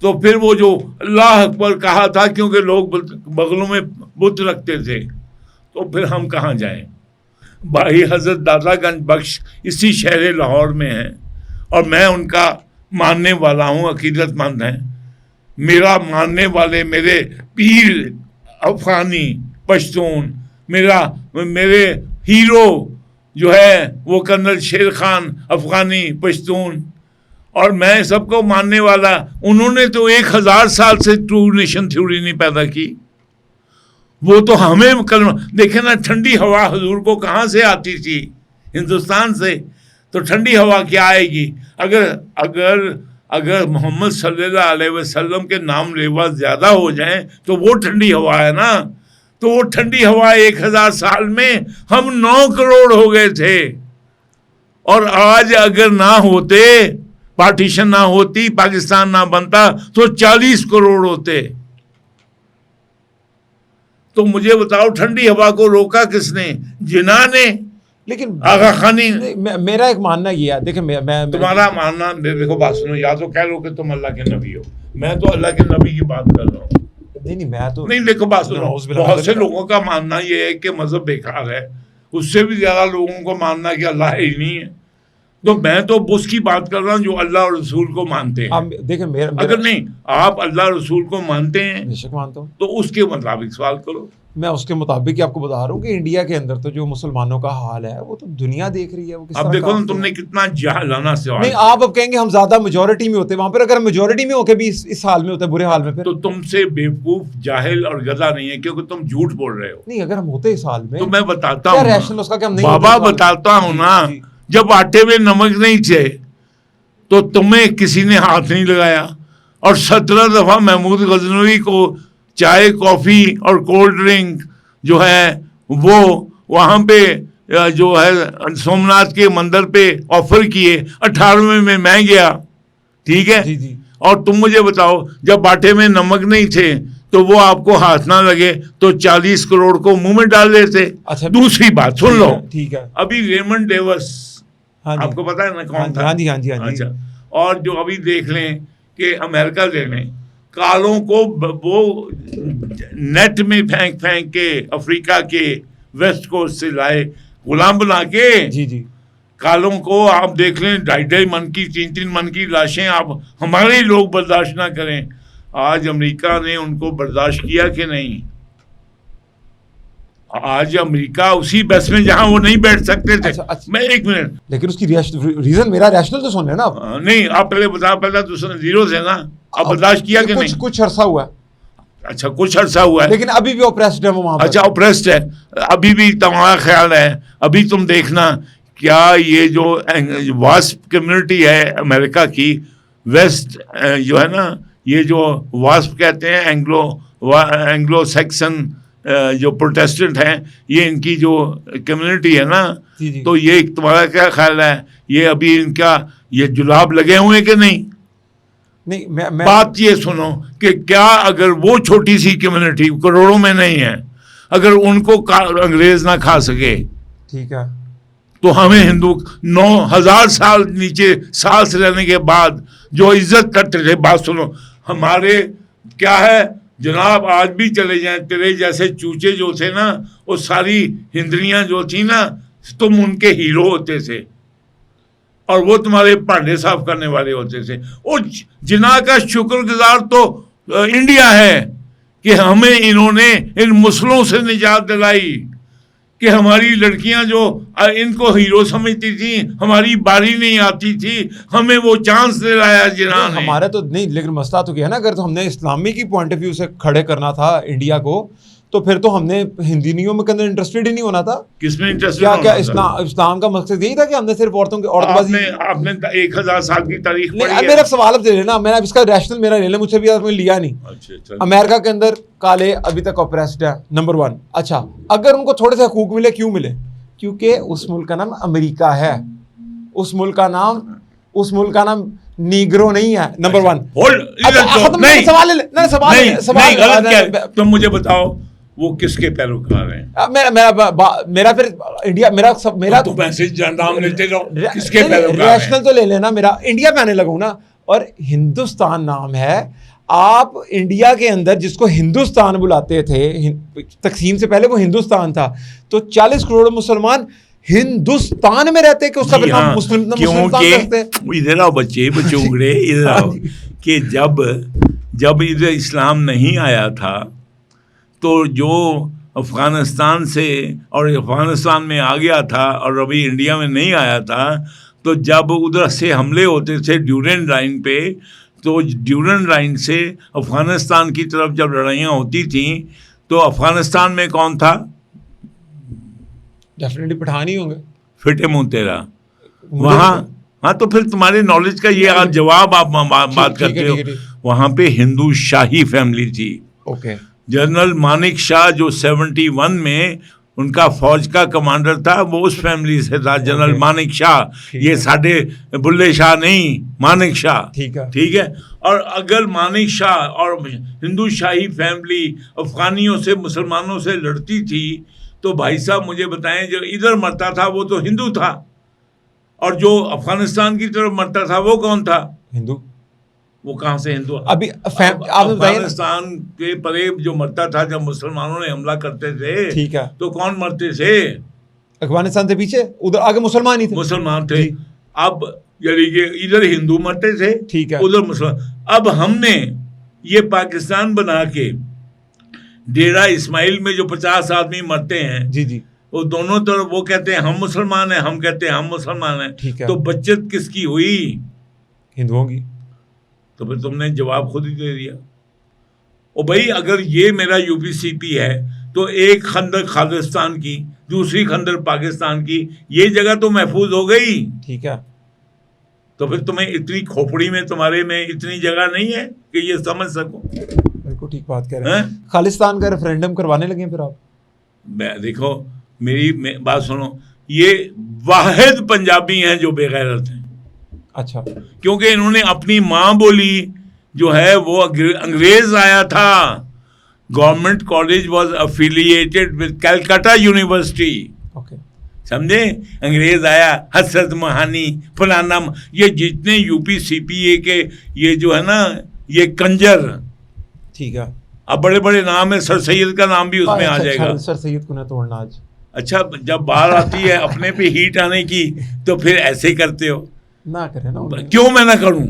तो फिर वो जो अल्लाह अकबर कहा था, क्योंकि लोग बगलों में बुत रखते थे, तो फिर हम कहाँ जाएं? भाई हज़रत दादागंज बख्श इसी शहर लाहौर में हैं और मैं उनका मानने वाला हूँ, अकीदतमंद हैं। मेरा मानने वाले मेरे पीर अफगानी पश्तून, मेरे हीरो जो है वो कर्नल शेर खान अफगानी पश्तून, और मैं सबको मानने वाला। उन्होंने तो 1000 साल से ट्रू नेशन थ्योरी नहीं पैदा की, वो तो हमें देखे ना, ठंडी हवा हुजूर को कहाँ से आती थी? हिंदुस्तान से। तो ठंडी हवा क्या आएगी? अगर मोहम्मद सल्लल्लाहु अलैहि वसल्लम के नाम लेवा ज़्यादा हो जाए तो वो ठंडी हवा है ना। तो वो ठंडी हवा 1000 साल में हम 9 करोड़ हो गए थे, और आज अगर ना होते, पार्टीशन ना होती, पाकिस्तान ना बनता, तो 40 करोड़ होते। तो मुझे बताओ, ठंडी हवा को रोका किसने? जिन्ना ने, लेकिन आगा खानी। मेरा एक मानना ये है, देखिए मैं तुम्हारा मानना, देखो बात सुनो, या तो कह लो कि तुम अल्लाह के नबी हो, मैं तो अल्लाह के नबी की बात कर रहा हूँ। नहीं मैं तो नहीं, देखो बात सुनो, बहुत से लोगों का मानना ये है कि मजहब बेकार है, उससे भी ज्यादा लोगों को मानना कि अल्लाह ही नहीं है। तो मैं तो उसकी बात कर रहा हूँ जो अल्लाह और रसूल को मानते हैं। देखिए अगर नहीं आप अल्लाह रसूल को मानते हैं, बेशक मानता हूँ, तो उसके मुताबिक सवाल करो। मैं उसके मुताबिक ही आपको बता रहा हूँ कि इंडिया के अंदर तो जो मुसलमानों का हाल है वो तो दुनिया देख रही है। वो किस अब तरह देखो का ना, तुमने कितना जाहिलाना सवाल नहीं, आप अब कहेंगे हम ज्यादा मेजोरिटी में होते वहां पर, अगर मेजोरिटी में होके भी इस हाल में होते, बुरे हाल में, फिर तो तुमसे बेवकूफ, जाहिल और गधा नहीं है, क्योंकि तुम झूठ बोल रहे हो। नहीं, अगर हम होते इस हाल में तो मैं बताता क्या हूँ रैशनल उसका कि हम नहीं बाबा, होते इस हाल में? बताता हूँ ना। जी। जब आटे में नमक नहीं थे तो तुम्हें किसी ने हाथ नहीं लगाया, और 17 दफा महमूद गजनवी को चाय, कॉफी और कोल्ड ड्रिंक जो है वो वहां पे जो है सोमनाथ के मंदिर पे ऑफर किए। 18वें में मैं गया, ठीक है जी जी। और तुम मुझे बताओ, जब आटे में नमक नहीं थे तो वो आपको हाथ ना लगे तो 40 करोड़ को मुंह में डाल देते। अच्छा, दूसरी बात सुन लो, ठीक है। अभी रेमंड डेवस, हाँ जी, आपको पता है ना कौन था? हाँ जी हाँ जी हाँ जी। अच्छा, और जो अभी देख लें कि अमेरिका ले लें, कालों को वो नेट में फेंक के अफ्रीका के वेस्ट कोस्ट से लाए, गुलाम बना के जी जी। कालों को आप देख लें, 2.5 मन की 3-3 मन की लाशें आप हमारे ही लोग बर्दाश्त ना करें। आज अमेरिका ने उनको बर्दाश्त किया कि नहीं? आज अमेरिका उसी बस में जहां वो नहीं बैठ सकते थे। अच्छा। मैं 1 मिनट, लेकिन उसकी रीजन मेरा रैशनल तो सुन लेना आप। नहीं आप पहले बताओ, पहले तो जीरो से ना, आप बर्दाश्त किया कि नहीं? कुछ अरसा हुआ है। अच्छा, कुछ अरसा हुआ है, लेकिन अभी भी ऑप्रेस्ड है वो वहां पर। अच्छा ऑप्रेस्ड है, अभी भी तुम्हारा ख्याल है? अभी तुम देखना, क्या ये जो वास्प कम्युनिटी है अमेरिका की, वेस्ट जो है ना, ये जो वास्प कहते हैं, एंग्लो सेक्सन जो प्रोटेस्टेंट हैं, ये इनकी जो कम्युनिटी है ना, तो ये तुम्हारा क्या ख्याल है? ये अभी इनका ये जुलाब लगे हुए कि नहीं? नहीं, मैं बात ये सुनो कि क्या अगर वो छोटी सी कम्युनिटी करोड़ों में नहीं है, अगर उनको अंग्रेज ना खा सके, ठीक है, तो हमें हिंदू 9,000 साल नीचे साल से रहने के बाद जो इज्जत करते थे, बात सुनो, हमारे क्या है जनाब, आज भी चले जाएं, तेरे जैसे चूचे जो थे ना, वो सारी हिंदरियां जो थी ना, तुम उनके हीरो होते थे और वो तुम्हारे भांडे साफ करने वाले होते थे। और जिना का शुक्रगुजार तो इंडिया है कि हमें इन्होंने इन मुस्लिमों से निजात दिलाई, कि हमारी लड़कियां जो इनको हीरो समझती थी, हमारी बारी नहीं आती थी, हमें वो चांस दिलाया जिना ने। हमारा तो नहीं, लेकिन मसला तो क्या है ना, अगर तो हमने इस्लामी की पॉइंट ऑफ व्यू से खड़े करना था इंडिया को, तो फिर तो हमने हिंदुओं में अंदर इंटरेस्टेड ही नहीं होना था। किसमें इंटरेस्टेड? क्या इस्लाम का मकसद यही था कि हमने सिर्फ औरतबाजी? आपने 1000 साल की तारीख पढ़ी है? मेरा सवाल अब दे लेना, मैंने इसका रैशनल मेरा ले लेना, मुझसे भी आपने लिया नहीं। अच्छा, अमेरिका के अंदर काले अभी तक ऑप्रेस्ड है, नंबर 1। अच्छा, अगर उनको थोड़े से हकूक मिले, क्यों मिले? क्योंकि उस मुल्क का नाम अमेरिका है, उस मुल्क का नाम नीग्रो नहीं है, नंबर 1। सवाल तुम मुझे बताओ, वो किसके पैरोकार हैं? मेरा फिर इंडिया, मेरा तो मैसेज नाम लेते रहो, किसके पैरोकार हैं? रैशनल तो ले लेना, मेरा इंडिया पे आने लगूं ना। और हिंदुस्तान नाम है, आप इंडिया के अंदर जिसको हिंदुस्तान बुलाते थे, तकसीम से पहले वो हिंदुस्तान था, तो 40 करोड़ मुसलमान हिंदुस्तान में रहते कि उसका नाम मुस्लिम क्योंकि इधर आओ बच्चे उगड़े, इधर आओ, कि जब इधर इस्लाम नहीं आया था, तो जो अफ़गानिस्तान से और अफ़गानिस्तान में आ गया था और अभी इंडिया में नहीं आया था, तो जब उधर से हमले होते थे ड्यूरेंट लाइन पे, तो ड्यूरेंट लाइन से अफ़गानिस्तान की तरफ जब लड़ाइयाँ होती थी, तो अफ़गानिस्तान में कौन था? डेफिनेटली पठान ही होंगे, फिटे मुँह तेरा वहाँ। हाँ, तो फिर तुम्हारे नॉलेज का ये आप जवाब आप बात करते हो। वहाँ पे हिंदू शाही फैमिली थी। ओके। जनरल मानिक शाह जो 71 में उनका फौज का कमांडर था, वो उस फैमिली से था, जनरल मानिक शाह। ये साढ़े बुल्ले शाह नहीं, मानिक शाह। ठीक है। और अगर मानिक शाह और हिंदू शाही फैमिली अफगानियों से, मुसलमानों से लड़ती थी, तो भाई साहब मुझे बताएं, जो इधर मरता था वो तो हिंदू था, और जो अफगानिस्तान की तरफ मरता था वो कौन था? हिंदू। वो कहाँ से हिंदू? अभी अफगानिस्तान के परे जो मरता था, जब मुसलमानों ने हमला करते थे, ठीक है, तो कौन मरते थे? अफगानिस्तान से पीछे उधर आगे मुसलमान ही थे। मुसलमान थे। अब यानी कि इधर हिंदू मरते थे, ठीक है, उधर मुसलमान। अब हमने ये पाकिस्तान बना के डेरा इस्माइल में जो 50 आदमी मरते हैं, जी जी, वो दोनों तरफ वो कहते हैं हम मुसलमान हैं, हम कहते हैं हम मुसलमान हैं, ठीक है, तो बचत किसकी हुई? हिंदुओं की। तो फिर तुमने जवाब खुद ही दे दिया। ओ भाई, अगर ये मेरा यूपीसीपी है, तो एक खंदर खालिस्तान की, दूसरी खंदर पाकिस्तान की, ये जगह तो महफूज हो गई, ठीक है। तो फिर तुम्हें इतनी खोपड़ी में, तुम्हारे में इतनी जगह नहीं है कि ये समझ सको। बिल्कुल ठीक बात कह रहे हैं। खालिस्तान का रेफरेंडम करवाने लगे फिर आप? देखो, मेरी बात सुनो, ये वाहिद पंजाबी हैं जो बेगैरत हैं। अच्छा। क्योंकि इन्होंने अपनी माँ बोली जो है वो अंग्रेज आया था। Government college was affiliated with Calcutta university. Okay, समझे? अंग्रेज आया, हसरत महानी, फलाना, ये जितने यूपी सीपीए के ये जो है ना, ये कंजर, ठीक है, अब बड़े बड़े नाम है, सर सैयद का नाम भी उसमें आ जाएगा। सर सैयद को ना तोड़ना आज। अच्छा जब बात आती है अपने पे हीट आने की तो फिर ऐसे करते हो। ना करें ना। क्यों मैं ना करूं?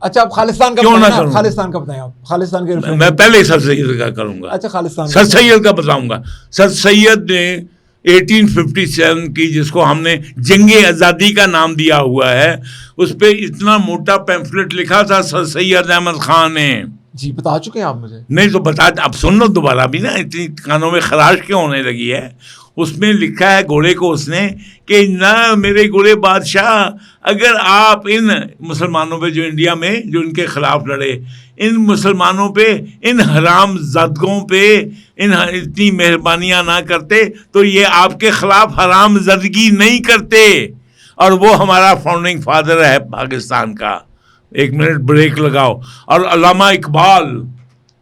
अच्छा आप खालिस्तान का क्यों बताएं ना ना, करूं? खालिस्तान का बताएं आप, खालिस्तान के referendum। मैं पहले सर सैयद का करूंगा। अच्छा खालिस्तान सर सैयद का बताऊंगा। सर सैयद ने 1857 की, जिसको हमने जंगे आज़ादी का नाम दिया हुआ है, उस पे इतना मोटा पैम्फलेट लिखा था सर सैयद अहमद खान ने। जी बता चुके हैं आप मुझे। नहीं तो बता, अब सुन लो दोबारा भी ना, इतनी कानों में खराश क्यों होने लगी है। उसमें लिखा है घोड़े को उसने कि ना मेरे घोड़े बादशाह, अगर आप इन मुसलमानों पे जो इंडिया में जो इनके खिलाफ लड़े, इन मुसलमानों पे, इन हराम ज़दगों पे इन इतनी मेहरबानियां ना करते तो ये आपके खिलाफ हराम ज़दगी नहीं करते। और वो हमारा फाउंडिंग फादर है पाकिस्तान का। एक मिनट ब्रेक लगाओ। और अल्लामा इकबाल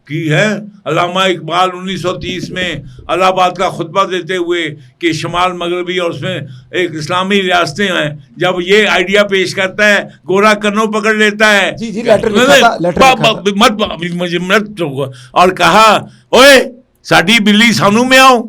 की है, अल्लामा इकबाल 1930 में इलाहाबाद का खुतबा देते हुए कि शुमाल मगरबी और उसमें एक इस्लामी रियासतें हैं, जब ये आइडिया पेश करता है गोरा कन्नों पकड़ लेता है। जी जी लेटर लिखा था, लेटर लिखा था। मत मुझे मत। और कहा ओए साडी बिल्ली सानू में आओ।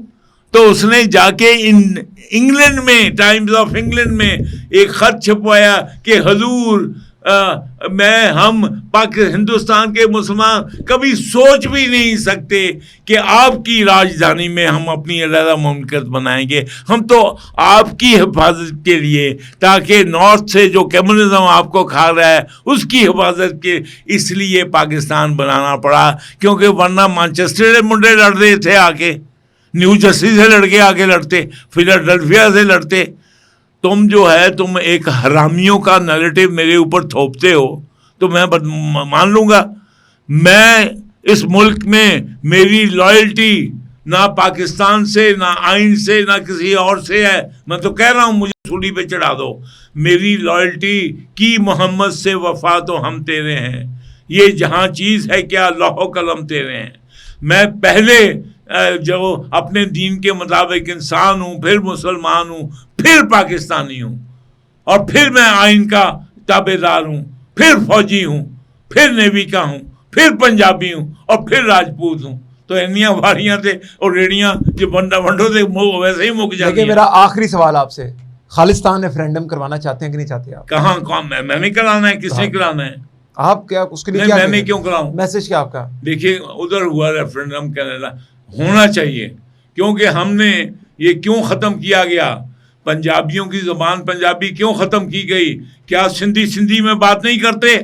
तो उसने जाके इंग्लैंड में, टाइम्स ऑफ इंग्लैंड में एक खत छपवाया कि हजूर हम हिंदुस्तान के मुसलमान कभी सोच भी नहीं सकते कि आपकी राजधानी में हम अपनी अलग मुमलकत बनाएंगे। हम तो आपकी हिफाजत के लिए, ताकि नॉर्थ से जो कम्युनिज्म आपको खा रहा है उसकी हिफाजत के इसलिए पाकिस्तान बनाना पड़ा, क्योंकि वरना मैनचेस्टर से मुंडे लड़ रहे थे आके, न्यू जर्सी से लड़के आके लड़ते, फिलाडेल्फिया से लड़ते। तुम जो है तुम एक हरामियों का नैरेटिव मेरे ऊपर थोपते हो तो मैं मान लूँगा। मैं इस मुल्क में मेरी लॉयल्टी ना पाकिस्तान से, ना आइन से, ना किसी और से है। मैं तो कह रहा हूँ मुझे सूली पे चढ़ा दो। मेरी लॉयल्टी की मोहम्मद से वफा तो हम तेरे हैं, ये जहाँ चीज़ है क्या लौह कलम तेरे हैं। मैं पहले जो अपने दीन के मुताबिक इंसान हूँ, फिर मुसलमान हूँ, फिर पाकिस्तानी हूँ, और फिर मैं आइन का ताबेदार हूँ, फिर फौजी हूँ, फिर नेवी का हूँ, फिर पंजाबी हूँ, और फिर राजपूत हूँ। तो इन्नियाँ वारियाँ थे और रेडियाँ जो बंडा बंडो थे वैसे ही मुक जाती हैं। मेरा आखिरी सवाल आपसे, खालिस्तान रेफरेंडम करवाना चाहते हैं कि नहीं चाहते आप? कहाँ कौन? मैंने कराना है? किसने कराना है? आप क्या उसके लिए? मैंने क्यों कराऊं? मैसेज क्या आपका? देखिए उधर हुआ रेफरेंडम, कनाडा होना चाहिए, क्योंकि हमने ये क्यों ख़त्म किया गया, पंजाबियों की ज़बान पंजाबी क्यों ख़त्म की गई? क्या सिंधी में बात नहीं करते?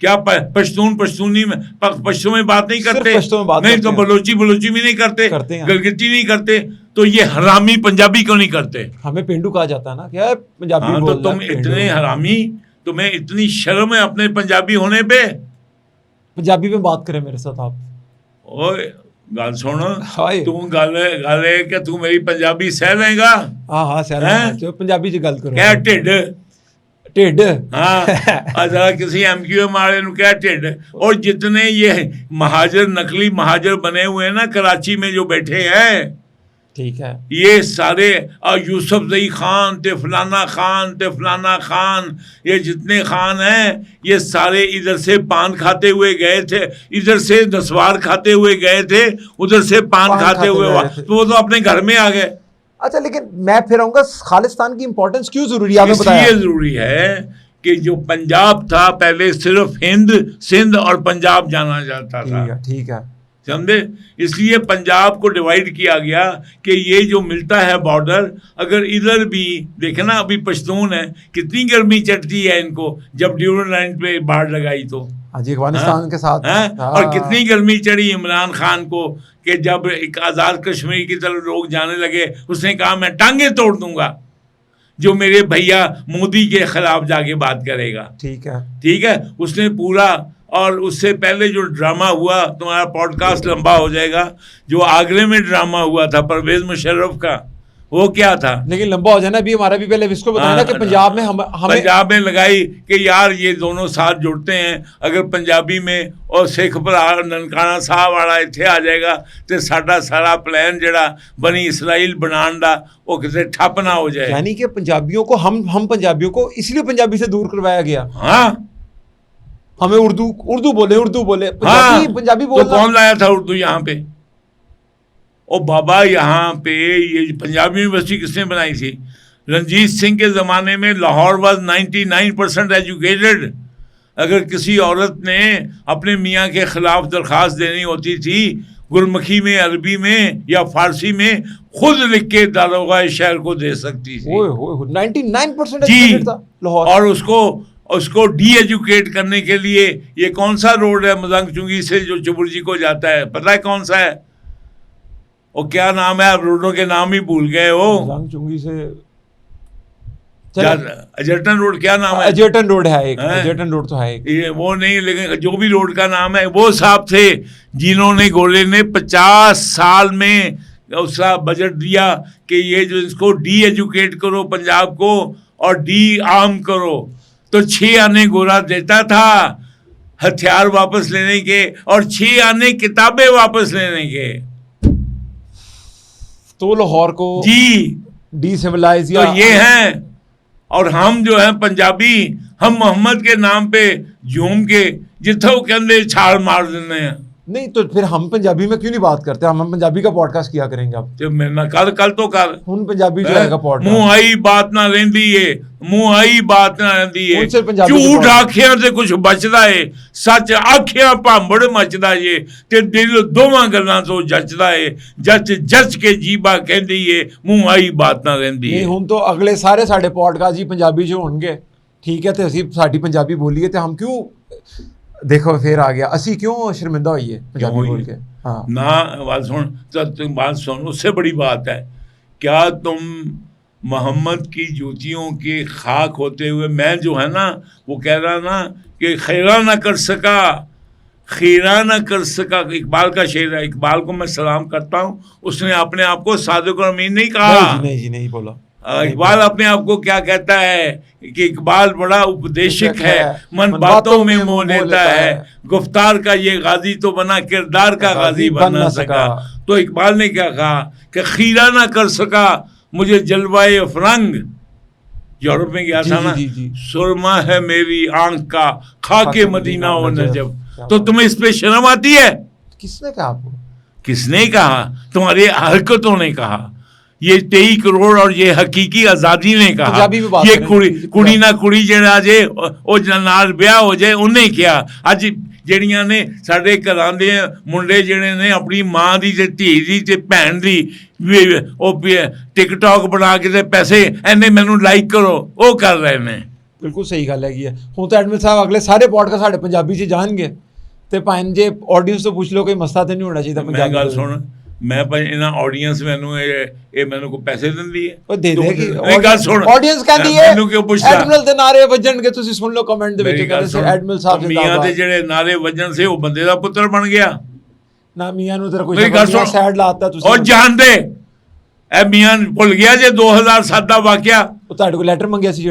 क्या पश्तूनी में पश्तो में बात नहीं करते? नहीं तो बलोची में नहीं करते, गलगिटी नहीं करते, तो ये हरामी पंजाबी क्यों नहीं करते? हमें पेंडू कहा जाता है ना, क्या है पंजाबी तो तुम इतने हरामी, तुम्हें इतनी शर्म है अपने पंजाबी होने पे? पंजाबी में बात करें मेरे साथ आप। ओए गल सुन, तू गल है कि तू मेरी पंजाबी सह लेगा? हाँ सह लेगा, जो पंजाबी च गल करो। क्या ढिड? ढिड? हाँ जरा किसी MQM वाले नु क्या ढिड। और जितने ये महाजर, नकली महाजर बने हुए हैं ना कराची में जो बैठे हैं, ठीक है, ये सारे यूसुफ जई खान ते फलाना खान, ये जितने खान हैं ये सारे इधर से पान खाते हुए गए थे, इधर से नस्वार खाते हुए गए थे, उधर से पान खाते हुए तो वो तो अपने घर में आ गए। अच्छा लेकिन मैं फिर आऊंगा, खालिस्तान की इंपॉर्टेंस क्यों जरूरी है? इसलिए जरूरी है कि जो पंजाब था पहले सिर्फ हिंद, सिंध और पंजाब जाना जाता था। ठीक है, समझे? इसलिए पंजाब को डिवाइड किया गया कि ये जो मिलता है बॉर्डर, अगर इधर भी देखे ना, अभी पश्तून है, कितनी गर्मी चढ़ती है इनको जब ड्यूरन लाइन पे बाढ़ लगाई तो अफगानिस्तान के साथ और कितनी गर्मी चढ़ी इमरान खान को कि जब एक आज़ाद कश्मीर की तरफ लोग जाने लगे, उसने कहा मैं टांगे तोड़ दूंगा जो मेरे भैया मोदी के खिलाफ जाके बात करेगा। ठीक है, उसने पूरा। और उससे पहले जो ड्रामा हुआ, तुम्हारा पॉडकास्ट लंबा हो जाएगा, जो आगरे में ड्रामा हुआ था परवेज मुशर्रफ का, वो क्या था? लेकिन लंबा हो जाए ना, अभी हमारा भी पहले इसको बताया कि पंजाब में पंजाब में लगाई कि यार ये दोनों साथ जुड़ते हैं, अगर पंजाबी में और सिख भरा ननकाना साहब वाला इत्थे आ जाएगा तो साडा सारा प्लान जड़ा बनी इसराइल बनाने का वो किसी ठप ना हो जाए। यानी कि पंजाबियों को हम पंजाबियों को इसलिए पंजाबी से दूर करवाया गया। हाँ, हमें उर्दू बोले पंजाबी बोले। तो कौन लाया था उर्दू यहाँ पे? ओ बाबा यहाँ पे ये पंजाबी यूनिवर्सिटी किसने बनाई थी? रंजीत सिंह के ज़माने में लाहौर वाज 99% एजुकेटेड। अगर किसी औरत ने अपने मियाँ के ख़िलाफ़ दरख्वास्त देनी होती थी गुरमुखी में, अरबी में या फारसी में, खुद लिख के दारोगा शहर को दे सकती थी। 99% जी। एजुकेटेड था लाहौर। और उसको डी एजुकेट करने के लिए ये कौन सा रोड है मजंग चुंगी से जो चुबुरजी को जाता है, पता है कौन सा है? वो क्या नाम है? आप रोडों के नाम ही भूल गए हो। चुंगी से एजर्टन रोड, क्या नाम है? एजर्टन रोड है एक, एजर्टन रोड तो है एक। ये वो नहीं, लेकिन जो भी रोड का नाम है, वो साहब थे जिन्होंने, गोले ने 50 साल में उसका बजट दिया कि ये जो इसको डी एजुकेट करो पंजाब को और डी आर्म करो। तो 6 आने गोरा देता था हथियार वापस लेने के और 6 आने किताबें वापस लेने के। तो लाहौर को जी डिसिविलाइज तो ये हैं। और हम जो हैं पंजाबी, हम मोहम्मद के नाम पे झूम के जिथे वो कहते छाल मार देने हैं। नहीं तो फिर हम पंजाबी में क्यों नहीं बात करते? हम पंजाबी का पॉडकास्ट किया करेंगे अब। तो मैं कल तो कर हुन पंजाबी जो है पॉडकास्ट। मुंह आई बात ना रहंदी है, मुंह आई बात ना रहंदी है। झूठ आखिया से कुछ बचदा है, सच आखिया भांबड़ मचदा है ते दिल दोवां गल्लां तो जचदा है। जच के जीबा कहंदी है, मुंह आई बात ना रहंदी है। हुन तो अगले सारे साडे पॉडकास्ट ही पंजाबी च होणगे, ठीक है? ते ਅਸੀਂ ਸਾਡੀ ਪੰਜਾਬੀ ਬੋਲੀਏ ਤੇ हम क्यों देखो फिर आ गया, असी क्यों शर्मिंदा होइए पंजाबी बोल के? हाँ ना बात सुन, तुम बात सुन, उससे बड़ी बात है, क्या तुम मोहम्मद की जूतियों के खाक होते हुए, मैं जो है ना वो कह रहा ना कि खैरा ना कर सका, खीरा ना कर सका। इकबाल का शेर है, इकबाल को मैं सलाम करता हूँ, उसने अपने आप को सादिक और अमीन नहीं कहा। नहीं जी नहीं बोला। इकबाल अपने आप को क्या कहता है कि इकबाल बड़ा उपदेशक है, मन बातों में मोह लेता है, गुफ्तार का ये गाजी तो बना, किरदार का गाजी बन ना सका। तो इकबाल ने क्या कहा कि खीरा ना कर सका मुझे जलवाए फरंग। यूरोप में गया था ना, सुरमा है मेरी आंख का खाके मदीना व नजब। तो तुम्हें इस पे शर्म आती है? किसने कहा आपको? किसने कहा? तुम्हारी हरकतों ने कहा। ये 23 करोड़ और ये हकीकी आज़ादी ने कहा। ये कुड़ी ना कुड़ी जड़ा जे ओ नाल ब्याह हो जाए उन्हें क्या। अज ਜਿਹੜੀਆਂ ਨੇ ਸਾਡੇ ਘਰਾਂ ਦੇ ਮੁੰਡੇ ਜਿਹੜੇ ਨੇ ਆਪਣੀ ਮਾਂ ਦੀ ਤੇ ਧੀ ਦੀ ਤੇ ਭੈਣ ਦੀ ਉਹ ਟਿਕਟੌਕ ਬਣਾ ਕੇ ਤੇ ਪੈਸੇ ਐਨੇ ਮੈਨੂੰ ਲਾਈਕ ਕਰੋ, ਉਹ ਕਰ ਰਹੇ ਨੇ। ਬਿਲਕੁਲ ਸਹੀ ਗੱਲ ਹੈਗੀ ਹੈ। ਹੁਣ ਤਾਂ ਐਡਮਿਨ ਸਾਹਿਬ ਅਗਲੇ ਸਾਰੇ ਪੋਡਕਾਸਟ ਸਾਡੇ ਪੰਜਾਬੀ 'ਚ ਜਾਣਗੇ ਤੇ ਭਾਵੇਂ ਜੇ ਆਡੀਅנס ਤੋਂ ਪੁੱਛ ਲਓ ਕੋਈ ਮਸਲਾ ਤੇ ਨਹੀਂ ਹੋਣਾ ਚਾਹੀਦਾ ਪੰਜਾਬੀ। ਗੱਲ ਸੁਣ, ਮੈਂ ਇਹਨਾਂ ਆਡੀਅנס ਮੈਨੂੰ ਇਹ ਮੈਨੂੰ ਕੋਈ ਪੈਸੇ ਦਿੰਦੀ ਹੈ? ਉਹ ਦੇ ਦੇਗੀ। ਇਹ ਗੱਲ ਸੁਣ, ਆਡੀਅנਸ ਕਹਿੰਦੀ ਹੈ ਮੈਨੂੰ ਕਿਉਂ ਪੁੱਛਦਾ? ਐਡਮਿਰਲ ਦੇ ਨਾਰੇ ਵੱਜਣਗੇ, ਤੁਸੀਂ ਸੁਣ ਲਓ ਕਮੈਂਟ ਦੇ ਵਿੱਚ, ਕਹਿੰਦੇ ਸੀ ਐਡਮਿਰਲ ਸਾਹਿਬ ਮੀਆਂ ਦੇ ਜਿਹੜੇ ਨਾਰੇ ਵੱਜਣ ਸੀ ਉਹ ਬੰਦੇ ਦਾ ਪੁੱਤਰ ਬਣ ਗਿਆ ਨਾ। ਮੀਆਂ ਨੂੰ ਤੇਰਾ ਕੋਈ ਸਾਈਡ ਲਾਤਾ ਤੁਸੀਂ। ਉਹ ਜਾਣਦੇ ਇਹ ਮੀਆਂ ਭੁੱਲ ਗਿਆ ਜੇ 2007 ਦਾ ਵਾਕਿਆ। ਉਹ ਤੁਹਾਡੇ ਕੋਲ ਲੈਟਰ ਮੰਗਿਆ ਸੀ